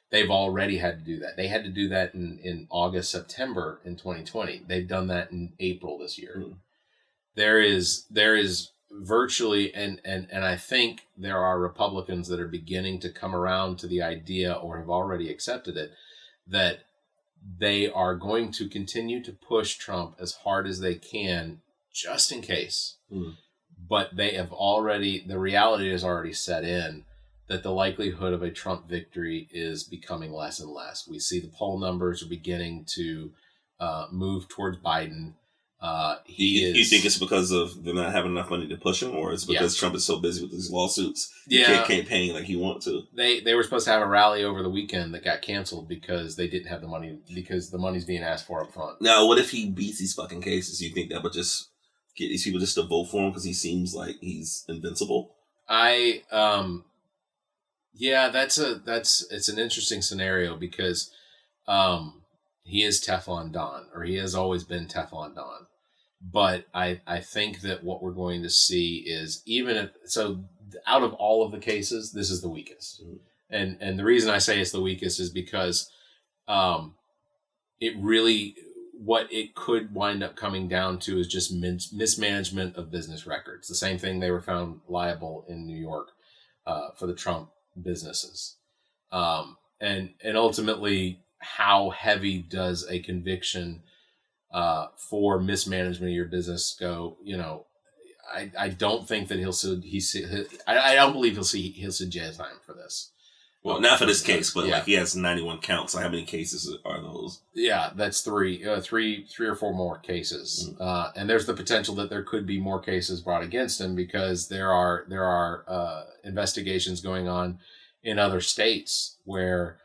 They've already had to do that. They had to do that in August, September in 2020. They've done that in April this year. Mm-hmm. There is virtually, and I think there are Republicans that are beginning to come around to the idea, or have already accepted it, that they are going to continue to push Trump as hard as they can, just in case. Mm. But the reality has already set in that the likelihood of a Trump victory is becoming less and less. We see the poll numbers are beginning to move towards Biden. You think it's because of they're not having enough money to push him, or it's because Trump is so busy with these lawsuits he can't campaign like he wants to? They were supposed to have a rally over the weekend that got canceled because they didn't have the money, because the money's being asked for up front. Now, what if he beats these fucking cases? You think that would just get these people just to vote for him because he seems like he's invincible? It's an interesting scenario because he is Teflon Don, or he has always been Teflon Don. But I think that what we're going to see is, out of all of the cases, this is the weakest. Mm-hmm. And the reason I say it's the weakest is because what it could wind up coming down to is just mismanagement of business records. The same thing they were found liable in New York for the Trump businesses. And ultimately, how heavy does a conviction for mismanagement of your business go? I don't think that I don't believe he'll see jail time for this. Well, not for this case, but like he has 91 counts. So how many cases are those? Yeah, that's three or four more cases. Mm-hmm. And there's the potential that there could be more cases brought against him because there are investigations going on in other states where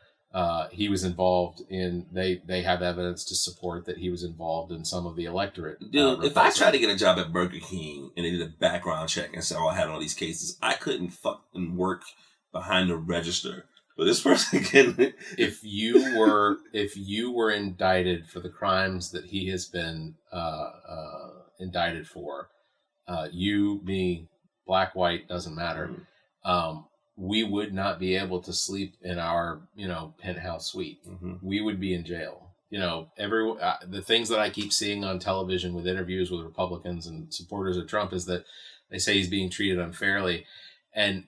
he was involved in. They have evidence to support that he was involved in some of the electorate. Dude, if I tried to get a job at Burger King and they did a background check and said, "Oh, I had all these cases," I couldn't fucking work behind the register. But this person can. If you were indicted for the crimes that he has been indicted for, you, me, black, white, doesn't matter. Mm-hmm. We would not be able to sleep in our, penthouse suite. Mm-hmm. We would be in jail. The things that I keep seeing on television with interviews with Republicans and supporters of Trump is that they say he's being treated unfairly. And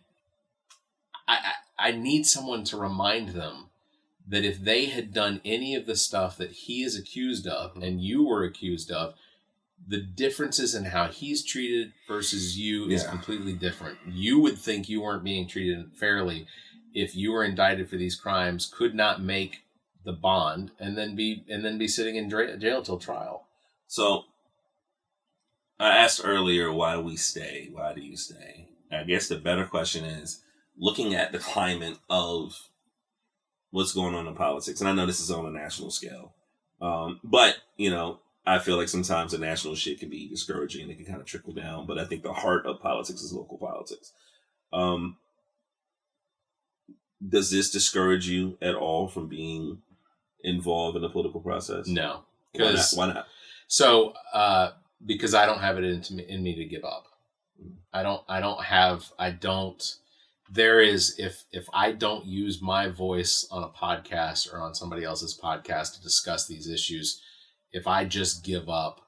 I need someone to remind them that if they had done any of the stuff that he is accused of and you were accused of, the differences in how he's treated versus you is completely different. You would think you weren't being treated fairly if you were indicted for these crimes, could not make the bond and then be sitting in jail till trial. So I asked earlier, why do we stay? Why do you stay? I guess the better question is, looking at the climate of what's going on in politics, and I know this is on a national scale, but, you know, I feel like sometimes the national shit can be discouraging and it can kind of trickle down, but I think the heart of politics is local politics. Does this discourage you at all from being involved in the political process? No. Why not? So, because I don't have it in me to give up. If I don't use my voice on a podcast or on somebody else's podcast to discuss these issues, if I just give up,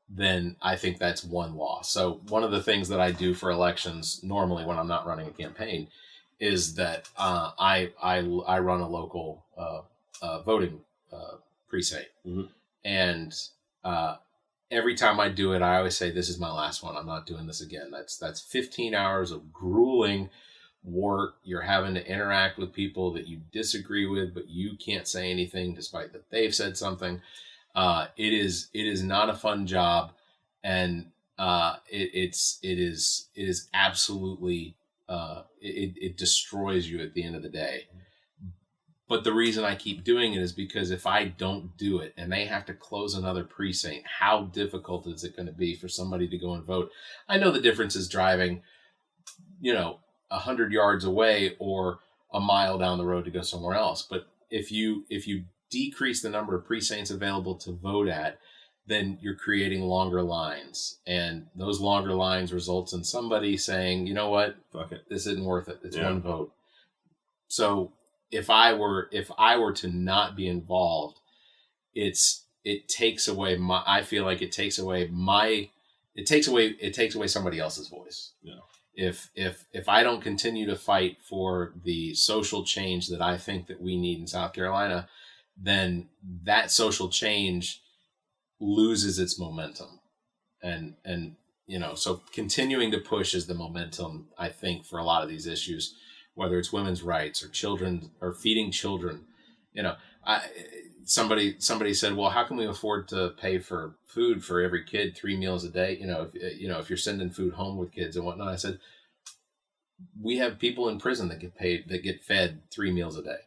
then I think that's one loss. So one of the things that I do for elections normally when I'm not running a campaign is that I run a local voting precinct. Mm-hmm. And every time I do it, I always say, this is my last one. I'm not doing this again. That's 15 hours of grueling work. You're having to interact with people that you disagree with, but you can't say anything despite that they've said something. It is not a fun job, and it is absolutely it destroys you at the end of the day. But the reason I keep doing it is because if I don't do it and they have to close another precinct, how difficult is it going to be for somebody to go and vote? I know the difference is driving, 100 yards away or a mile down the road to go somewhere else. But if you decrease the number of precincts available to vote at, then you're creating longer lines. And those longer lines results in somebody saying, you know what, fuck it, this isn't worth it. It's one vote. So if I were to not be involved, it takes away somebody else's voice. Yeah. If I don't continue to fight for the social change that I think that we need in South Carolina, then that social change loses its momentum. And so continuing to push is the momentum, I think, for a lot of these issues, whether it's women's rights or children or feeding children. Somebody said, well, how can we afford to pay for food for every kid 3 meals a day? If you're sending food home with kids and whatnot. I said, we have people in prison that get fed 3 meals a day.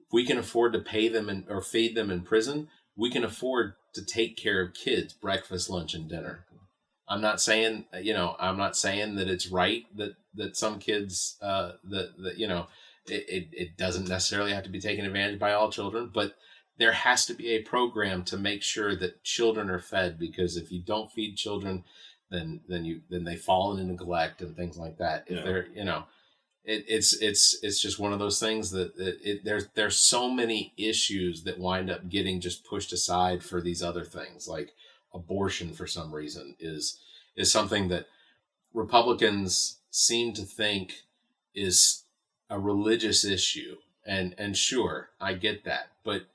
If we can afford to pay them or feed them in prison, we can afford to take care of kids, breakfast, lunch, and dinner. I'm not saying that it's right that some kids, it doesn't necessarily have to be taken advantage by all children, but there has to be a program to make sure that children are fed, because if you don't feed children, then they fall into neglect and things like that. If they're, it's just one of those things that there's so many issues that wind up getting just pushed aside for these other things. Like abortion, for some reason, is something that Republicans seem to think is a religious issue. And sure, I get that, but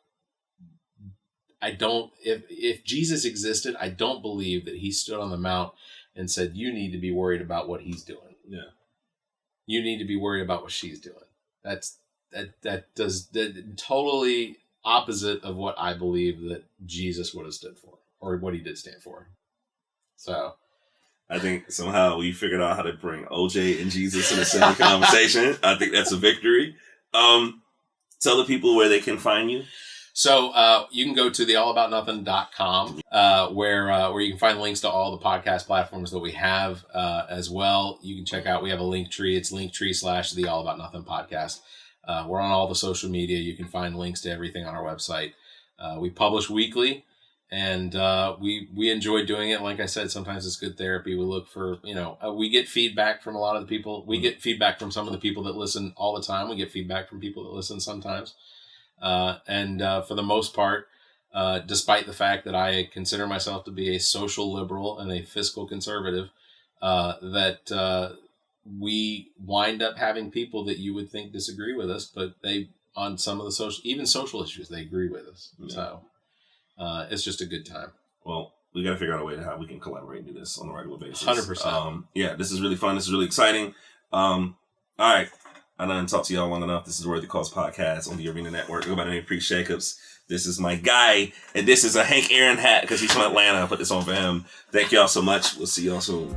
I don't, if Jesus existed, I don't believe that he stood on the mount and said, you need to be worried about what he's doing. Yeah. You need to be worried about what she's doing. That totally opposite of what I believe that Jesus would have stood for, or what he did stand for. So I think somehow we figured out how to bring OJ and Jesus in the same conversation. I think that's a victory. Tell the people where they can find you. So you can go to theallaboutnothing.com where you can find links to all the podcast platforms that we have as well. You can check out, we have a link tree. It's linktree/theallaboutnothing podcast. We're on all the social media. You can find links to everything on our website. We publish weekly, and we enjoy doing it. Like I said, sometimes it's good therapy. We look for, we get feedback from a lot of the people. We get feedback from some of the people that listen all the time. We get feedback from people that listen sometimes. And for the most part, despite the fact that I consider myself to be a social liberal and a fiscal conservative, that we wind up having people that you would think disagree with us, but they, on some of the social issues, they agree with us. Yeah. So it's just a good time. Well, we got to figure out a way to how we can collaborate and do this on a regular basis. 100%. Yeah, this is really fun. This is really exciting. All right. I done talked to y'all long enough. This is the Worthy Cause podcast on the Arena Network. Go by the name of Priest Jacobs. This is my guy, and this is a Hank Aaron hat because he's from Atlanta. I put this on for him. Thank y'all so much. We'll see y'all soon.